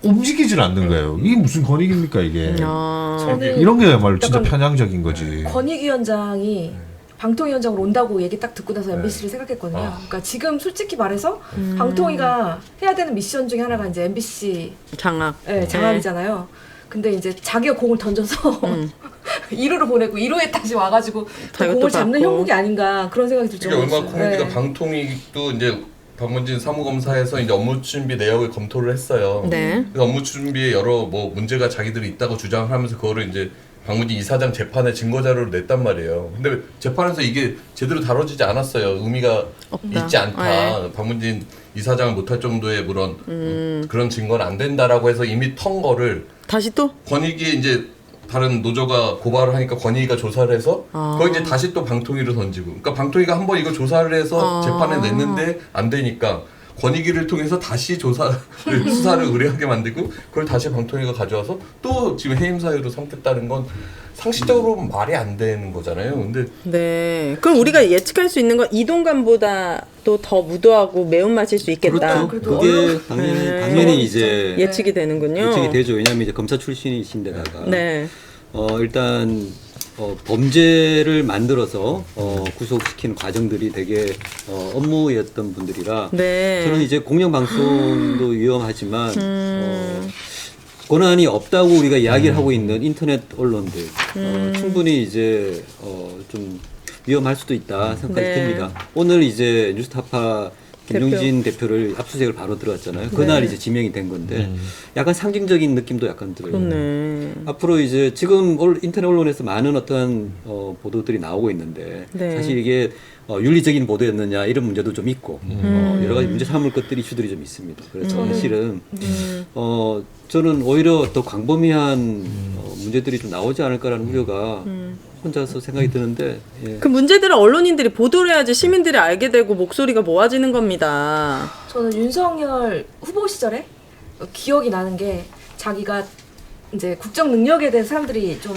Speaker 5: 움직이질 않는 거예요. 이게 무슨 권익입니까 이게?
Speaker 3: 저는
Speaker 5: 이런 게야말로 진짜
Speaker 3: 약간
Speaker 5: 편향적인 거지.
Speaker 3: 권익위원장이 방통위원장으로 온다고 얘기 딱 듣고 나서 MBC를 생각했거든요. 그러니까 지금 솔직히 말해서 방통위가 해야 되는 미션 중에 하나가 이제 MBC
Speaker 1: 장악.
Speaker 3: 장악이잖아요. 근데 이제 자기가 공을 던져서 1루로 보내고 1루에 다시 와가지고
Speaker 1: 자기가
Speaker 3: 공을
Speaker 1: 또
Speaker 3: 잡는
Speaker 1: 받고.
Speaker 3: 형국이 아닌가 그런 생각이 들
Speaker 6: 그러니까
Speaker 3: 정도였어요.
Speaker 6: 얼마 공익위가 방통위도 이제 방문진 사무검사에서 이제 업무 추진비 내역을 검토를 했어요.
Speaker 1: 네.
Speaker 6: 그래서 업무 추진비에 여러 뭐 문제가 자기들이 있다고 주장하면서 그거를 이제 방문진 이사장 재판에 증거 자료를 냈단 말이에요. 근데 재판에서 이게 제대로 다뤄지지 않았어요. 의미가
Speaker 1: 없다.
Speaker 6: 있지 않다.
Speaker 1: 네.
Speaker 6: 방문진 이사장을 못할 정도의 그런 증거는 안 된다라고 해서 이미 턴 거를
Speaker 1: 다시 또?
Speaker 6: 권익위 이제 다른 노조가 고발을 하니까 권익위가 조사를 해서 그거 이제 다시 또 방통위로 던지고 그러니까 방통위가 한번 이거 조사를 해서 재판에 냈는데 안 되니까 권익위를 통해서 다시 수사를 의뢰하게 만들고 그걸 다시 방통위가 가져와서 또 지금 해임 사유로 삼겠다는 건 상식적으로 말이 안 되는 거잖아요. 근데
Speaker 1: 네. 그럼 우리가 예측할 수 있는 건 이동감보다도 더 무도하고 매운맛일 수 있겠다.
Speaker 2: 그렇죠. 그게 당연히 이제
Speaker 1: 예측이 되는군요.
Speaker 2: 예측이 되죠. 왜냐하면 이제 검사 출신이신데다가
Speaker 1: 네.
Speaker 2: 일단 범죄를 만들어서 구속시키는 과정들이 되게 업무였던 분들이라
Speaker 1: 네.
Speaker 2: 저는 이제 공영방송도 위험하지만 권한이 없다고 우리가 이야기를 하고 있는 인터넷 언론들 충분히 이제 좀 위험할 수도 있다 생각이
Speaker 1: 네.
Speaker 2: 듭니다. 오늘 이제 뉴스타파 김용진 대표를 압수수색을 바로 들어갔잖아요. 그날 이제 지명이 된 건데 약간 상징적인 느낌도 약간 들어요.
Speaker 1: 그렇네.
Speaker 2: 앞으로 이제 지금 인터넷 언론에서 많은 어떤 보도들이 나오고 있는데
Speaker 1: 네.
Speaker 2: 사실 이게 윤리적인 보도였느냐 이런 문제도 좀 있고 여러 가지 문제 삼을 것들이 이슈들이 좀 있습니다. 그래서 사실은 저는 오히려 더 광범위한 문제들이 좀 나오지 않을까라는 우려가 혼자서 생각이 드는데 예.
Speaker 1: 그 문제들을 언론인들이 보도를 해야지 시민들이 알게 되고 목소리가 모아지는 겁니다.
Speaker 3: 저는 윤석열 후보 시절에 기억이 나는 게 자기가 이제 국정 능력에 대해서 사람들이 좀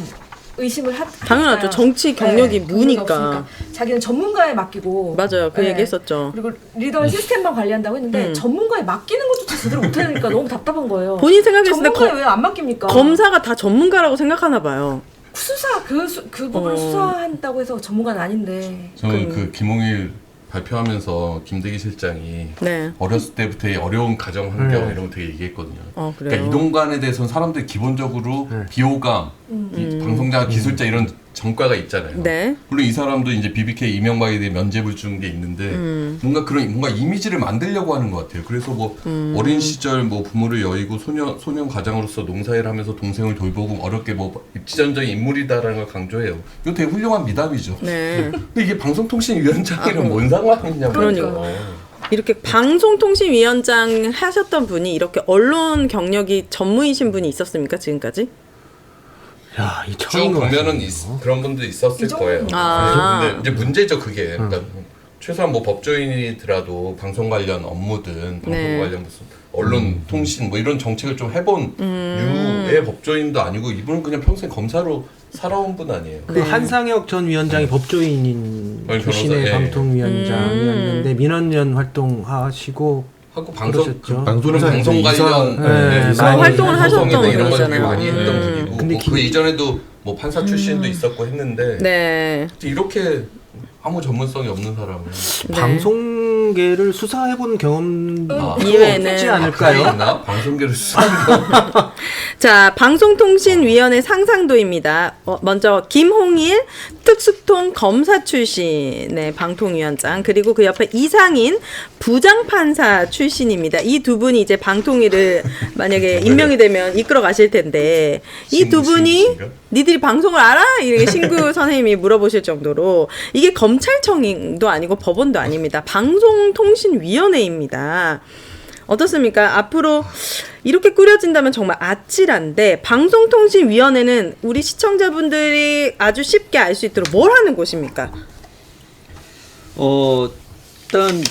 Speaker 3: 의심을
Speaker 1: 당연하죠.
Speaker 3: 하니까요.
Speaker 1: 정치 경력이
Speaker 3: 경력이
Speaker 1: 무니까.
Speaker 3: 없으니까. 자기는 전문가에 맡기고
Speaker 1: 맞아요. 그
Speaker 3: 네.
Speaker 1: 얘기했었죠.
Speaker 3: 그리고 리더의 시스템만 관리한다고 했는데 전문가에 맡기는 것조차 제대로 못하니까 너무 답답한 거예요.
Speaker 1: 본인 생각했을 때
Speaker 3: 전문가에 왜 안 맡깁니까?
Speaker 1: 검사가 다 전문가라고 생각하나 봐요.
Speaker 3: 수사 그 부분을 수사한다고 해서 전문가는 아닌데.
Speaker 6: 저는 그 김홍일 발표하면서 김대기 실장이
Speaker 1: 네.
Speaker 6: 어렸을 때부터 이 어려운 가정 환경 이런 거 되게 얘기했거든요.
Speaker 1: 그래요.
Speaker 6: 그러니까 이동관에 대해서는 사람들이 기본적으로 비호감, 이 방송자, 기술자 이런 전과가 있잖아요.
Speaker 1: 네.
Speaker 6: 물론 이 사람도 이제 BBK 이명박에 대해 면죄부를 준 게 있는데 뭔가 이미지를 만들려고 하는 것 같아요. 그래서 뭐 어린 시절 뭐 부모를 여의고 소년 가장으로서 농사일을 하면서 동생을 돌보고 어렵게 뭐 입지전적인 인물이다라는 걸 강조해요. 이거 되게 훌륭한 미담이죠.
Speaker 1: 네.
Speaker 6: 근데 이게 방송통신위원장이랑 뭔 상관이냐고.
Speaker 1: 그러니까. 이렇게 방송통신위원장 하셨던 분이 이렇게 언론 경력이 전무이신 분이 있었습니까 지금까지?
Speaker 4: 야, 이
Speaker 6: 쭉
Speaker 4: 처음
Speaker 6: 보면은 그런 분도 있었을 거예요. 근데 이제 문제죠 그게. 그러니까 최소한 뭐 법조인이더라도 방송 관련 업무든 방송
Speaker 1: 네.
Speaker 6: 관련 무슨 언론 통신 뭐 이런 정책을 좀 해본 유의 법조인도 아니고 이분은 그냥 평생 검사로 살아온 분 아니에요.
Speaker 4: 그 한상혁 전 위원장이 법조인인
Speaker 6: 아니,
Speaker 4: 출신의
Speaker 6: 변호사, 예.
Speaker 4: 방통위원장이었는데 민원연 활동하시고
Speaker 6: 하고 방송
Speaker 4: 그러셨죠.
Speaker 6: 방송 관련
Speaker 4: 네,
Speaker 1: 많이 활동을 하셨던
Speaker 6: 이런 걸 되게
Speaker 1: 분이잖아요.
Speaker 6: 많이 했던 분이고
Speaker 4: 근데
Speaker 6: 뭐 그 이전에도 뭐 판사 출신도 있었고 했는데
Speaker 1: 네.
Speaker 6: 이렇게 아무 전문성이 없는 사람을
Speaker 4: 방송계를 수사해본 경험
Speaker 1: 이외에는
Speaker 4: 없지 않을까요?
Speaker 6: 있나? 방송계를 수사하는
Speaker 1: 자, 방송통신위원회 상상도입니다. 먼저 김홍일 특수통 검사 출신 네, 방통위원장 그리고 그 옆에 이상인 부장판사 출신입니다. 이 두 분이 이제 방통위를 만약에 임명이 되면 이끌어 가실 텐데 이 두 분이
Speaker 6: 신구신가?
Speaker 1: 니들이 방송을 알아? 이렇게 신구 선생님이 물어보실 정도로 이게 검찰청도 아니고 법원도 아닙니다. 방송통신위원회입니다. 어떻습니까? 앞으로 이렇게 꾸려진다면 정말 아찔한데 방송통신위원회는 우리 시청자분들이 아주 쉽게 알 수 있도록 뭘 하는 곳입니까?
Speaker 2: 일단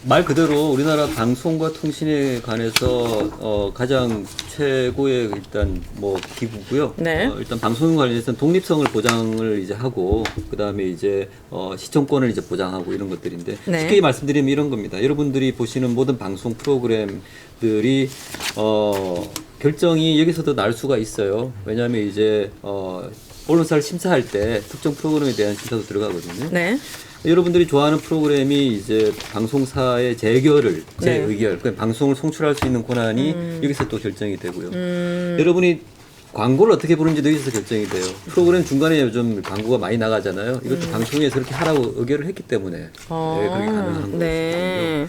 Speaker 2: 말 그대로 우리나라 방송과 통신에 관해서 가장 최고의 일단 뭐 기구고요.
Speaker 1: 네.
Speaker 2: 일단 방송 관련해서는 독립성을 보장을 이제 하고 그 다음에 이제 시청권을 이제 보장하고 이런 것들인데
Speaker 1: 네.
Speaker 2: 쉽게 말씀드리면 이런 겁니다. 여러분들이 보시는 모든 방송 프로그램들이 결정이 여기서도 날 수가 있어요. 왜냐하면 이제 언론사를 심사할 때 특정 프로그램에 대한 심사도 들어가거든요.
Speaker 1: 네.
Speaker 2: 여러분들이 좋아하는 프로그램이 이제 방송사의 재결을,
Speaker 1: 네.
Speaker 2: 재의결, 그러니까 방송을 송출할 수 있는 권한이 여기서 또 결정이 되고요. 여러분이 광고를 어떻게 보는지도 여기서 결정이 돼요. 프로그램 중간에 요즘 광고가 많이 나가잖아요. 이것도 방송에서 그렇게 하라고 의결을 했기 때문에 네, 그렇게 가능한 거거든요.
Speaker 1: 네.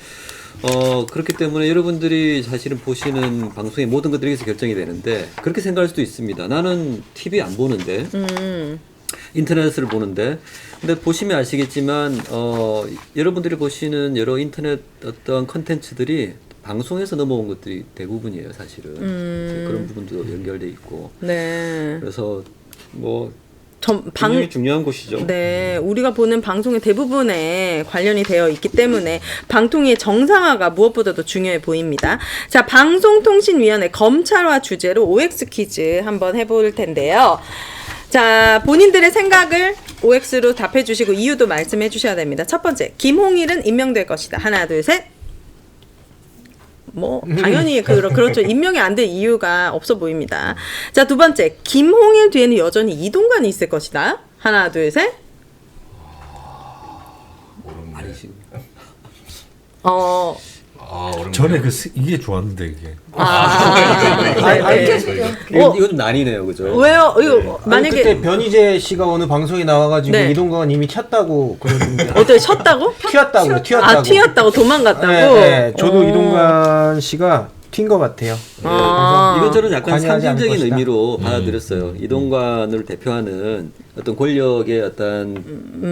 Speaker 2: 그렇기 때문에 여러분들이 사실은 보시는 방송의 모든 것들이 여기서 결정이 되는데 그렇게 생각할 수도 있습니다. 나는 TV 안 보는데 인터넷을 보는데 근데 보시면 아시겠지만 여러분들이 보시는 여러 인터넷 어떤 컨텐츠들이 방송에서 넘어온 것들이 대부분이에요 사실은 그런 부분도 연결돼 있고
Speaker 1: 네.
Speaker 2: 그래서 뭐 굉장히 중요한 곳이죠.
Speaker 1: 네, 우리가 보는 방송의 대부분에 관련이 되어 있기 때문에 방통위의 정상화가 무엇보다도 중요해 보입니다. 자, 방송통신위원회 검찰화 주제로 OX 퀴즈 한번 해볼 텐데요. 자, 본인들의 생각을 OX로 답해 주시고 이유도 말씀해 주셔야 됩니다. 첫 번째, 김홍일은 임명될 것이다. 하나, 둘, 셋. 뭐 당연히 그렇죠. 임명이 안 될 이유가 없어 보입니다. 자, 두 번째, 김홍일 뒤에는 여전히 이동관이 있을 것이다. 하나, 둘, 셋.
Speaker 2: 아니시고.
Speaker 6: 어렵네.
Speaker 5: 전에 이게 좋았는데 이게.
Speaker 2: 이거 좀 난이네요, 그죠?
Speaker 1: 왜요? 이거
Speaker 4: 아니,
Speaker 1: 만약에
Speaker 4: 그때 변희재 씨가 오늘 방송에 나와가지고
Speaker 1: 네.
Speaker 4: 이동건 이미 튀었다고 그러는데
Speaker 1: 어떻게 쉬었다고?
Speaker 4: 튀었다고.
Speaker 1: 아, 튀었다고 도망갔다고.
Speaker 4: 네, 저도 이동관 씨가 튄 것 같아요.
Speaker 1: 아.
Speaker 2: 이건 저는 약간
Speaker 4: 관여하지 않을
Speaker 2: 상징적인
Speaker 4: 것이다.
Speaker 2: 의미로 받아들였어요. 이동관을 대표하는 어떤 권력의 어떤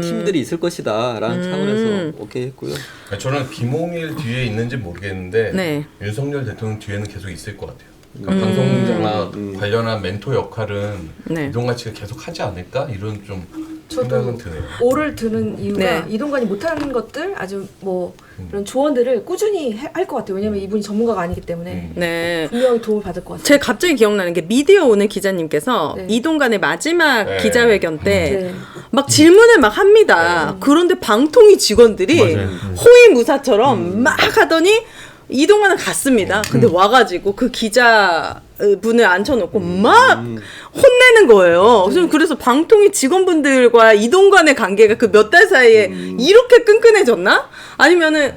Speaker 2: 팀들이 있을 것이다라는 차원에서 오케이 했고요.
Speaker 6: 저는 김홍일 뒤에 있는지 모르겠는데
Speaker 1: 네.
Speaker 6: 윤석열 대통령 뒤에는 계속 있을 것 같아요. 그러니까 방송장악 관련한 멘토 역할은
Speaker 1: 네.
Speaker 6: 이동관 씨가 계속 하지 않을까 이런 좀 생각은 드네요.
Speaker 3: 오를 드는 이유가
Speaker 1: 네.
Speaker 3: 이동관이 못하는 것들 아주 뭐 이런 조언들을 꾸준히 할 것 같아요. 왜냐면 이분이 전문가가 아니기 때문에
Speaker 1: 네.
Speaker 3: 분명히 도움을 받을 것 같아요.
Speaker 1: 제가 갑자기 기억나는 게 미디어 오늘 기자님께서
Speaker 3: 네.
Speaker 1: 이동관의 마지막
Speaker 6: 네.
Speaker 1: 기자회견 때
Speaker 3: 네.
Speaker 1: 막 질문을 막 합니다. 그런데 방통위 직원들이
Speaker 5: 맞아요.
Speaker 1: 호위무사처럼 막 하더니 이동관은 갔습니다. 근데 와가지고 그 기자 분을 앉혀놓고 막 혼내는 거예요. 그래서 방통위 직원분들과 이동관의 관계가 그 몇 달 사이에 이렇게 끈끈해졌나? 아니면은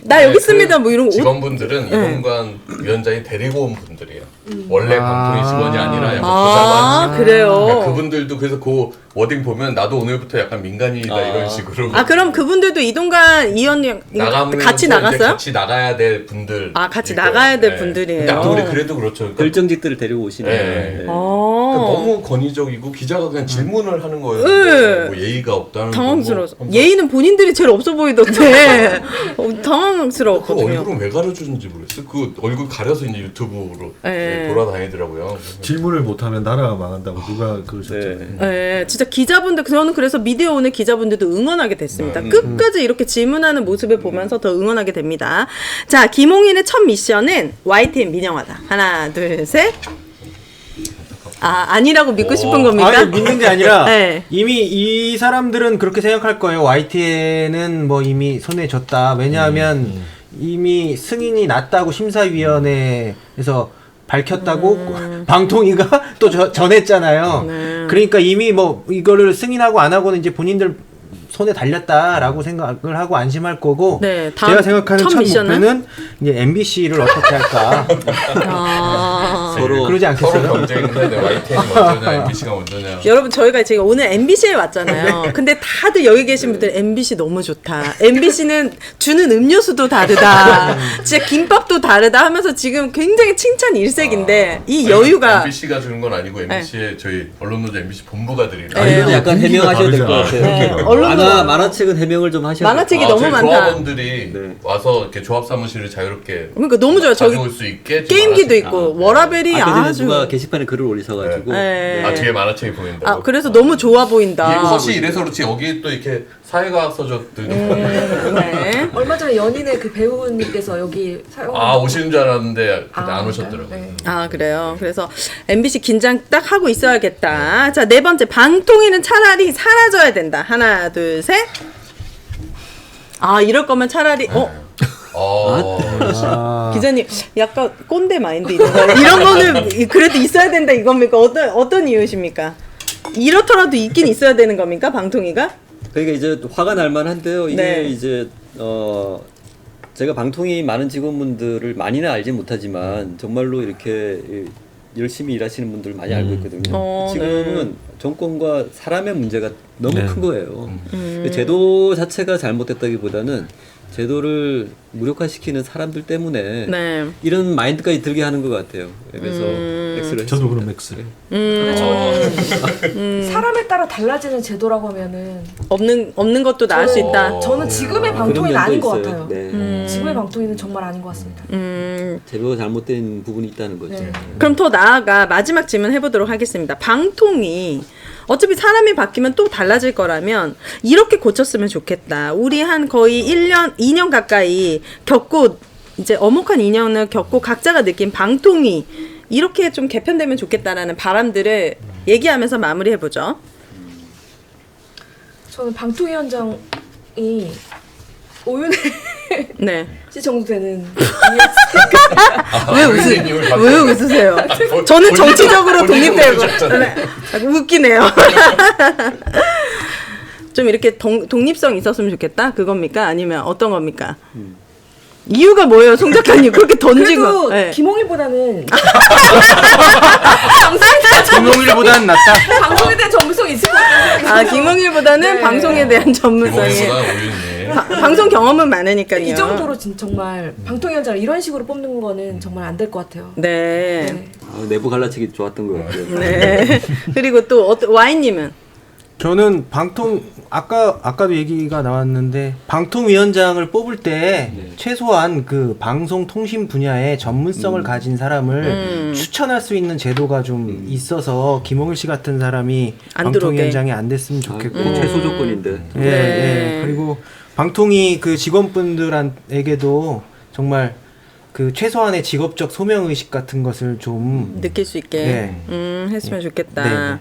Speaker 1: 나 여기 있습니다 뭐 이런 거
Speaker 6: 직원분들은 이동관 위원장이 데리고 온 분들이에요. 원래 방통위 직원이 아니라 약간
Speaker 1: 아,
Speaker 6: 보좌관.
Speaker 1: 그래요.
Speaker 6: 그러니까 그분들도 그래서 그 워딩 보면 나도 오늘부터 약간 민간인이다 이런 식으로.
Speaker 1: 아, 그럼 그분들도 이동관 의원님
Speaker 6: 나가면
Speaker 1: 같이
Speaker 6: 이제
Speaker 1: 나갔어요?
Speaker 6: 같이 나가야 될 분들.
Speaker 1: 아, 같이 나가야 될 분들이에요.
Speaker 6: 근데 아무리 그래도 그렇죠. 그러니까
Speaker 2: 결정직들을 데리고 오시네요.
Speaker 6: 네.
Speaker 2: 네.
Speaker 6: 그러니까
Speaker 1: 아.
Speaker 6: 너무 권위적이고 기자가 그냥 질문을 하는 거예요.
Speaker 1: 네.
Speaker 6: 뭐 예의가 없다는 거.
Speaker 1: 당황스러워서
Speaker 6: 뭐
Speaker 1: 예의는 본인들이 제일 없어 보이던데
Speaker 6: 그
Speaker 1: 당황스러웠거든요.
Speaker 6: 얼굴은 왜 가려주는지 모르겠어요. 그 얼굴 가려서 이제 유튜브로
Speaker 1: 네.
Speaker 6: 돌아다니더라고요.
Speaker 5: 질문을 못하면 나라가 망한다고 누가 그러셨죠.
Speaker 2: 네.
Speaker 1: 네, 진짜 기자분들 저는 그래서 미디어 오늘 기자분들도 응원하게 됐습니다. 끝까지 이렇게 질문하는 모습을 보면서 더 응원하게 됩니다. 자, 김홍일의 첫 미션은 YTN 민영화다. 하나, 둘, 셋. 아, 아니라고 믿고 싶은 겁니까?
Speaker 4: 아니 믿는 게 아니라
Speaker 1: 네.
Speaker 4: 이미 이 사람들은 그렇게 생각할 거예요. YTN은 뭐 이미 손에 졌다. 왜냐하면 이미 승인이 났다고 심사위원회에서 밝혔다고 방통위가 또 전했잖아요.
Speaker 1: 네.
Speaker 4: 그러니까 이미 뭐 이거를 승인하고 안 하고는 이제 본인들 손에 달렸다라고 생각을 하고 안심할 거고
Speaker 1: 네, 다음
Speaker 4: 제가 생각하는
Speaker 1: 첫
Speaker 4: 첫
Speaker 1: 미션은?
Speaker 4: 목표는 이제 MBC를 어떻게 할까
Speaker 1: 아.
Speaker 2: 서로
Speaker 4: 그러지
Speaker 6: 서로
Speaker 4: 않겠어요?
Speaker 6: 경쟁인데 YTN이 먼저냐 MBC가 먼저냐.
Speaker 1: 여러분 저희가 지금 오늘 MBC에 왔잖아요. 근데 다들 여기 계신 분들 MBC 너무 좋다. MBC는 주는 음료수도 다르다. 진짜 김밥도 다르다 하면서 지금 굉장히 칭찬 일색인데 이 여유가
Speaker 6: MBC가 주는 건 아니고 MBC에 저희 언론노조 MBC 본부가 드리는.
Speaker 2: 아, 이건 약간
Speaker 5: 분위기가
Speaker 2: 해명하셔야 될 것
Speaker 5: 다르잖아.
Speaker 2: 같아요.
Speaker 1: 네, 언론도
Speaker 2: 만화책은 해명을 좀 하셔야 돼요.
Speaker 1: 만화책이 너무
Speaker 6: 저희
Speaker 1: 많다.
Speaker 6: 조합원들이
Speaker 2: 네.
Speaker 6: 와서 이렇게 조합 사무실을 자유롭게
Speaker 1: 그러니까 너무 좋아요. 저기
Speaker 6: 가져올 수 있게
Speaker 1: 게임기도 있고 워라벨이
Speaker 2: 근데
Speaker 1: 아주
Speaker 2: 누가 게시판에 글을 올리셔가지고
Speaker 1: 네.
Speaker 6: 아 뒤에 만화책이 보인다고.
Speaker 1: 아 그래서 너무 좋아 보인다.
Speaker 6: 이게 컷이 이래서 그렇지 여기 또 이렇게 사회과학 서적들이
Speaker 1: 네.
Speaker 3: 얼마 전에 연인의 그 배우님께서 여기 사용.
Speaker 6: 아 오시는 줄 알았는데 근데 안
Speaker 3: 그래요?
Speaker 6: 오셨더라고요.
Speaker 3: 네.
Speaker 1: 아 그래요. 그래서 MBC 긴장 딱 하고 있어야겠다. 자, 네 번째, 방통위는 차라리 사라져야 된다. 하나, 둘, 셋. 아, 이럴 거면 차라리
Speaker 4: 아,
Speaker 1: 기자님 약간 꼰대 마인드 이런 거는 그래도 있어야 된다 이겁니까? 어떤 이유십니까? 이렇더라도 있긴 있어야 되는 겁니까? 방통위가?
Speaker 2: 그러니까 이제 화가 날 만한데요. 이게
Speaker 1: 네.
Speaker 2: 이제 제가 방통위 많은 직원분들을 많이는 알지 못하지만 정말로 이렇게 열심히 일하시는 분들 많이 알고 있거든요. 지금은 정권과 사람의 문제가 너무
Speaker 5: 네.
Speaker 2: 큰 거예요. 제도 자체가 잘못됐다기보다는 제도를 무력화시키는 사람들 때문에
Speaker 1: 네.
Speaker 2: 이런 마인드까지 들게 하는 것 같아요. 그래서 X를
Speaker 5: 저도
Speaker 2: 했습니다.
Speaker 5: 그럼 X.
Speaker 3: 근데 저는 사람에 따라 달라지는 제도라고 하면은
Speaker 1: 없는 것도 나을 수 있다.
Speaker 3: 저는 지금의
Speaker 2: 그런
Speaker 3: 방통위는 아닌
Speaker 2: 면도
Speaker 3: 것
Speaker 2: 있어요.
Speaker 3: 같아요.
Speaker 2: 네.
Speaker 3: 지금의 방통위는 정말 아닌 것 같습니다.
Speaker 2: 제도가 잘못된 부분이 있다는 거죠.
Speaker 3: 네.
Speaker 1: 그럼 더 나아가 마지막 질문 해보도록 하겠습니다. 방통위 어차피 사람이 바뀌면 또 달라질 거라면 이렇게 고쳤으면 좋겠다. 우리 한 거의 1년, 2년 가까이 겪고 이제 엄혹한 인연을 겪고 각자가 느낀 방통위 이렇게 좀 개편되면 좋겠다라는 바람들을 얘기하면서 마무리해보죠.
Speaker 3: 저는 방통위원장이 오윤혜
Speaker 1: 네.
Speaker 3: 씨 정도 되는
Speaker 1: 왜 웃으세요? 저는 정치적으로 독립되고 웃기네요. 좀 이렇게 독립성 있었으면 좋겠다 그겁니까? 아니면 어떤 겁니까? 이유가 뭐예요, 송 작가님? 그렇게 던지고.
Speaker 3: 그래도
Speaker 1: 네.
Speaker 3: 김홍일보다는
Speaker 4: 김용일보다는 낫다.
Speaker 3: 방송에 대한 전문성이 있을 것 같아요.
Speaker 1: 아, 김홍일보다는
Speaker 3: 네.
Speaker 1: 방송에 대한 전문성이.
Speaker 6: 김홍일보다 오윤네.
Speaker 1: 방송 경험은 많으니까요.
Speaker 3: 이 정도로 정말 방통위원장을 이런 식으로 뽑는 거는 정말 안 될 것 같아요.
Speaker 1: 네.
Speaker 3: 네.
Speaker 2: 내부 갈라치기 좋았던 것 같아요.
Speaker 1: 네. 그리고 또 와인님은
Speaker 4: 저는 아까도 얘기가 나왔는데 방통위원장을 뽑을 때 최소한 그 방송 통신 분야의 전문성을 가진 사람을 추천할 수 있는 제도가 좀 있어서 김홍일 씨 같은 사람이
Speaker 1: 안
Speaker 4: 방통위원장이 안 됐으면 좋겠고
Speaker 2: 최소 조건인데.
Speaker 4: 예,
Speaker 1: 네.
Speaker 4: 예. 그리고 방통위 그 직원분들에게도 정말 그 최소한의 직업적 소명 의식 같은 것을 좀
Speaker 1: 느낄 수 있게
Speaker 4: 네.
Speaker 1: 했으면 좋겠다.
Speaker 4: 네.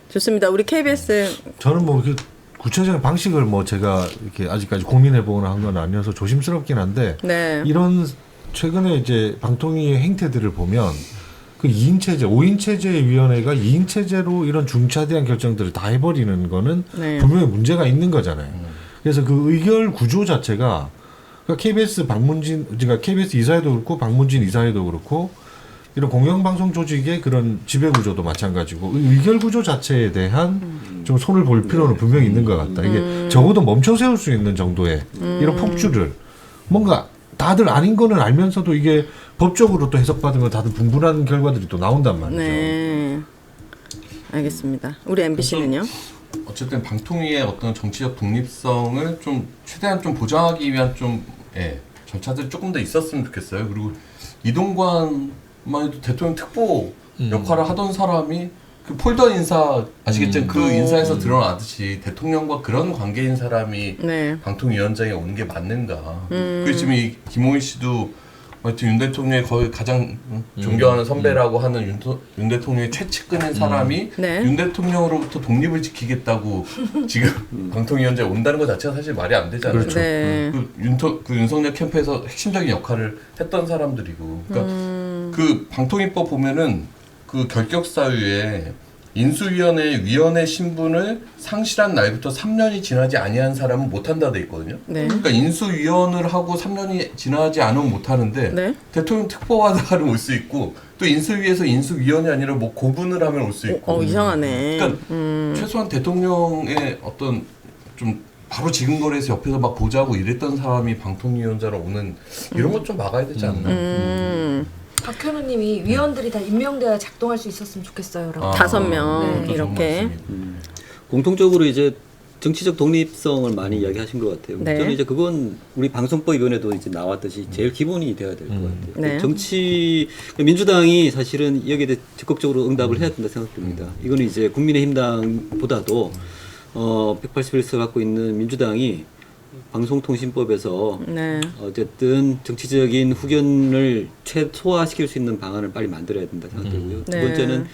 Speaker 1: 좋습니다. 우리 KBS
Speaker 5: 저는 뭐 그 구체적인 방식을 뭐 제가 이렇게 아직까지 고민해보거나 한 건 아니어서 조심스럽긴 한데
Speaker 1: 네.
Speaker 5: 이런 최근에 이제 방통위의 행태들을 보면 그 2인 체제, 5인 체제 위원회가 2인 체제로 이런 중차대한 결정들을 다 해버리는 거는
Speaker 1: 네.
Speaker 5: 분명히 문제가 있는 거잖아요. 그래서 그 의결 구조 자체가 그러니까 KBS 그러니까 KBS 이사회도 그렇고 박문진 이사회도 그렇고 이런 공영방송 조직의 그런 지배구조도 마찬가지고 의결 구조 자체에 대한 좀 손을 볼 필요는 분명히 있는 것 같다. 이게 적어도 멈춰 세울 수 있는 정도의 이런 폭주를 뭔가 다들 아닌 거는 알면서도 이게 법적으로 또 해석받으면 다들 분분한 결과들이 또 나온단 말이죠.
Speaker 1: 네. 알겠습니다. 우리 MBC는요?
Speaker 6: 어쨌든 방통위의 어떤 정치적 독립성을 좀 최대한 좀 보장하기 위한 좀 절차들이 조금 더 있었으면 좋겠어요. 그리고 이동관만 해도 대통령 특보 역할을 하던 사람이 그 폴더 인사 아시겠죠? 그 인사에서 드러나듯이 대통령과 그런 관계인 사람이
Speaker 1: 네.
Speaker 6: 방통위원장에 오는 게 맞는가? 그리고 지금 이 김홍일 씨도 하여튼 윤 대통령의 거의 가장 존경하는 선배라고 하는 윤 대통령의 최측근인 사람이
Speaker 1: 네.
Speaker 6: 윤 대통령으로부터 독립을 지키겠다고 지금 방통위원장에 온다는 것 자체가 사실 말이 안 되잖아요.
Speaker 5: 그렇죠.
Speaker 1: 네.
Speaker 6: 그 윤석열 캠프에서 핵심적인 역할을 했던 사람들이고, 그러니까 그 방통위법 보면은 그 결격사유에 인수위원회 위원회 신분을 상실한 날부터 3년이 지나지 아니한 사람은 못한다 돼 있거든요.
Speaker 1: 네.
Speaker 6: 그러니까 인수위원을 하고 3년이 지나지 않으면 못하는데
Speaker 1: 네.
Speaker 6: 대통령 특보하다가는 올 수 있고 또 인수위에서 인수위원이 아니라 뭐 고분을 하면 올 수 있고.
Speaker 1: 이상하네.
Speaker 6: 그러니까 최소한 대통령의 어떤 좀 바로 지근거리에서 옆에서 막 보자고 이랬던 사람이 방통위원장으로 오는 이런 것 좀 막아야 되지 않나.
Speaker 3: 박현우님이 위원들이 다 임명돼야 작동할 수 있었으면 좋겠어요라고.
Speaker 1: 5명
Speaker 3: 네.
Speaker 1: 이렇게.
Speaker 2: 공통적으로 이제 정치적 독립성을 많이 이야기하신 것 같아요.
Speaker 1: 네.
Speaker 2: 저는 이제 그건 우리 방송법위원회도 이제 나왔듯이 제일 기본이 돼야 될 것 같아요.
Speaker 1: 네.
Speaker 2: 정치 민주당이 사실은 여기에 대해 적극적으로 응답을 해야 된다 생각됩니다. 이거는 이제 국민의힘당보다도 181석 갖고 있는 민주당이 방송통신법에서
Speaker 1: 네.
Speaker 2: 어쨌든 정치적인 후견을 최소화시킬 수 있는 방안을 빨리 만들어야 된다 생각되고요.
Speaker 1: 네.
Speaker 2: 두 번째는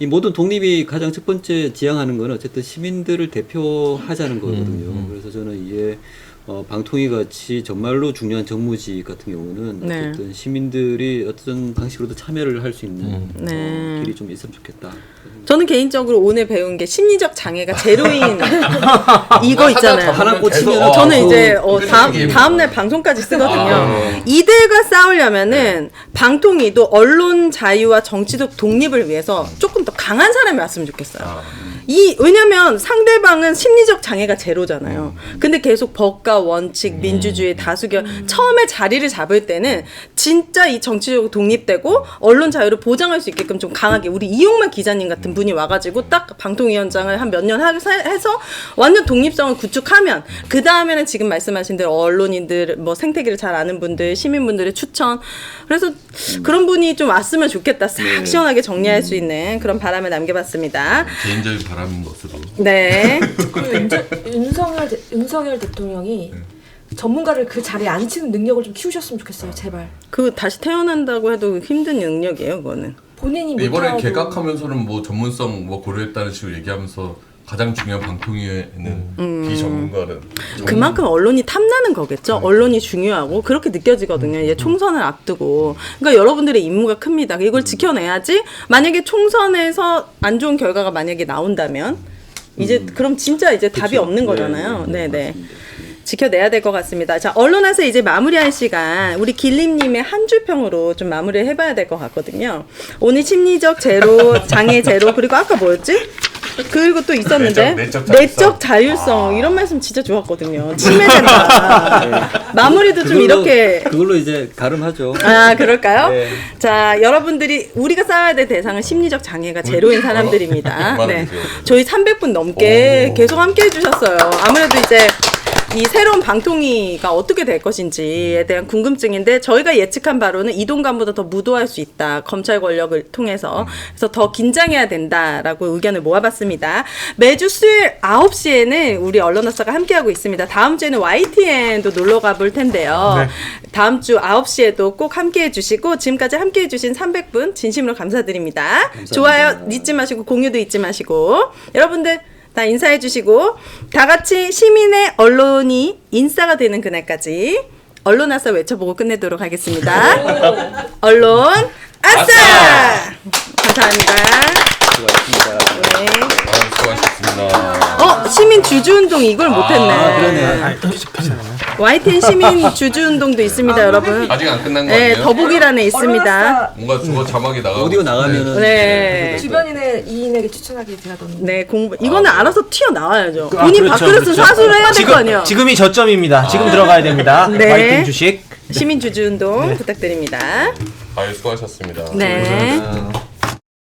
Speaker 2: 이 모든 독립이 가장 첫 번째 지향하는 거는 어쨌든 시민들을 대표하자는 거거든요. 그래서 저는 이게 방통위 같이 정말로 중요한 정무직 같은 경우는
Speaker 1: 네.
Speaker 2: 어쨌든 시민들이 어떤 방식으로도 참여를 할 수 있는
Speaker 1: 네.
Speaker 2: 길이 좀 있으면 좋겠다.
Speaker 1: 저는 개인적으로 오늘 배운 게 심리적 장애가 제로인 이거 있잖아요.
Speaker 2: 하나 꽂히면
Speaker 6: 계속,
Speaker 1: 저는 이제
Speaker 6: 그게
Speaker 1: 다음날 방송까지 쓰거든요. 이들과 싸우려면은 방통위도 언론 자유와 정치적 독립을 위해서 조금 더 강한 사람이 왔으면 좋겠어요. 왜냐면 상대방은 심리적 장애가 제로잖아요. 근데 계속 법과 원칙, 민주주의, 다수결 처음에 자리를 잡을 때는 진짜 이 정치적으로 독립되고 언론 자유를 보장할 수 있게끔 좀 강하게 우리 이용만 기자님 같은 분이 와가지고 딱 방통위원장을 한 몇 년 해서 완전 독립성을 구축하면 그 다음에는 지금 말씀하신 대로 언론인들 뭐 생태계를 잘 아는 분들 시민분들의 추천 그래서 그런 분이 좀 왔으면 좋겠다 싹 시원하게 정리할 수 있는 그런 바람을 남겨봤습니다.
Speaker 6: 개인적인 바라는 것으로.
Speaker 1: 네.
Speaker 3: 그리고 윤석열 대통령이 전문가를 그 자리에 앉히는 능력을 좀 키우셨으면 좋겠어요. 제발.
Speaker 1: 그 다시 태어난다고 해도 힘든 능력이에요, 그거는.
Speaker 3: 본인이
Speaker 6: 이번에
Speaker 3: 못하고
Speaker 6: 개각하면서는 뭐 전문성 뭐 고려했다는 식으로 얘기하면서 가장 중요한 방통위에는 비전문가는
Speaker 1: 그만큼 언론이 탐나는 거겠죠. 언론이 중요하고 그렇게 느껴지거든요. 이제 총선을 앞두고. 그러니까 여러분들의 임무가 큽니다. 이걸 지켜내야지. 만약에 총선에서 안 좋은 결과가 만약에 나온다면 이제 그럼 진짜 이제 답이 없는 거잖아요. 네네. 지켜내야 될 것 같습니다. 자, 언론에서 이제 마무리할 시간, 우리 길림님의 한 줄 평으로 좀 마무리를 해봐야 될 것 같거든요. 오늘 심리적 제로, 장애 제로, 그리고 아까 뭐였지? 그리고 또 있었는데 내적 자율성 이런 말씀 진짜 좋았거든요. 침해된다. 마무리도 좀 이렇게
Speaker 2: 그걸로 이제 가름하죠.
Speaker 1: 아 그럴까요?
Speaker 2: 네.
Speaker 1: 자 여러분들이 우리가 쌓아야 될 대상은 심리적 장애가 제로인 사람들입니다. 네.
Speaker 6: 그만해주세요.
Speaker 1: 저희 300분 넘게 계속 함께 해주셨어요. 아무래도 이제 이 새로운 방통위가 어떻게 될 것인지에 대한 궁금증인데 저희가 예측한 바로는 이동관보다 더 무도할 수 있다. 검찰 권력을 통해서. 그래서 더 긴장해야 된다라고 의견을 모아봤습니다. 매주 수요일 9시에는 우리 언론어사가 함께하고 있습니다. 다음 주에는 YTN도 놀러 가볼 텐데요.
Speaker 4: 네.
Speaker 1: 다음 주 9시에도 꼭 함께해 주시고 지금까지 함께해 주신 300분 진심으로 감사드립니다. 좋아요 잊지 마시고 공유도 잊지 마시고 여러분들 다 인사해 주시고 다 같이 시민의 언론이 인싸가 되는 그날까지 언론아싸 외쳐보고 끝내도록 하겠습니다. 언론 아싸! 감사합니다.
Speaker 2: 수고하셨습니다.
Speaker 1: 네.
Speaker 6: 수고하셨습니다.
Speaker 1: 시민 주주운동 이걸 못했네.
Speaker 2: 그러네.
Speaker 1: YTN 시민 주주운동도 있습니다, 여러분.
Speaker 6: 아직 안 끝난 거
Speaker 1: 네,
Speaker 6: 아니에요?
Speaker 1: 더보기란에 있습니다.
Speaker 3: 언론사
Speaker 6: 뭔가 저거 자막이 나가고
Speaker 2: 오디오 나가면은
Speaker 1: 네.
Speaker 3: 주변인의 이인에게 추천하게 대하던.
Speaker 1: 네, 이거는 알아서 튀어나와야죠.
Speaker 4: 아,
Speaker 1: 본인
Speaker 4: 그렇죠,
Speaker 1: 밥그릇은
Speaker 4: 그렇죠.
Speaker 1: 사수를 해야 될 거 아니에요.
Speaker 4: 지금이 저점입니다. 지금 들어가야 됩니다.
Speaker 1: 네.
Speaker 4: 화이팅 주식.
Speaker 1: 시민 주주운동 부탁드립니다.
Speaker 6: 아유 수고하셨습니다.
Speaker 1: 네.
Speaker 2: 아,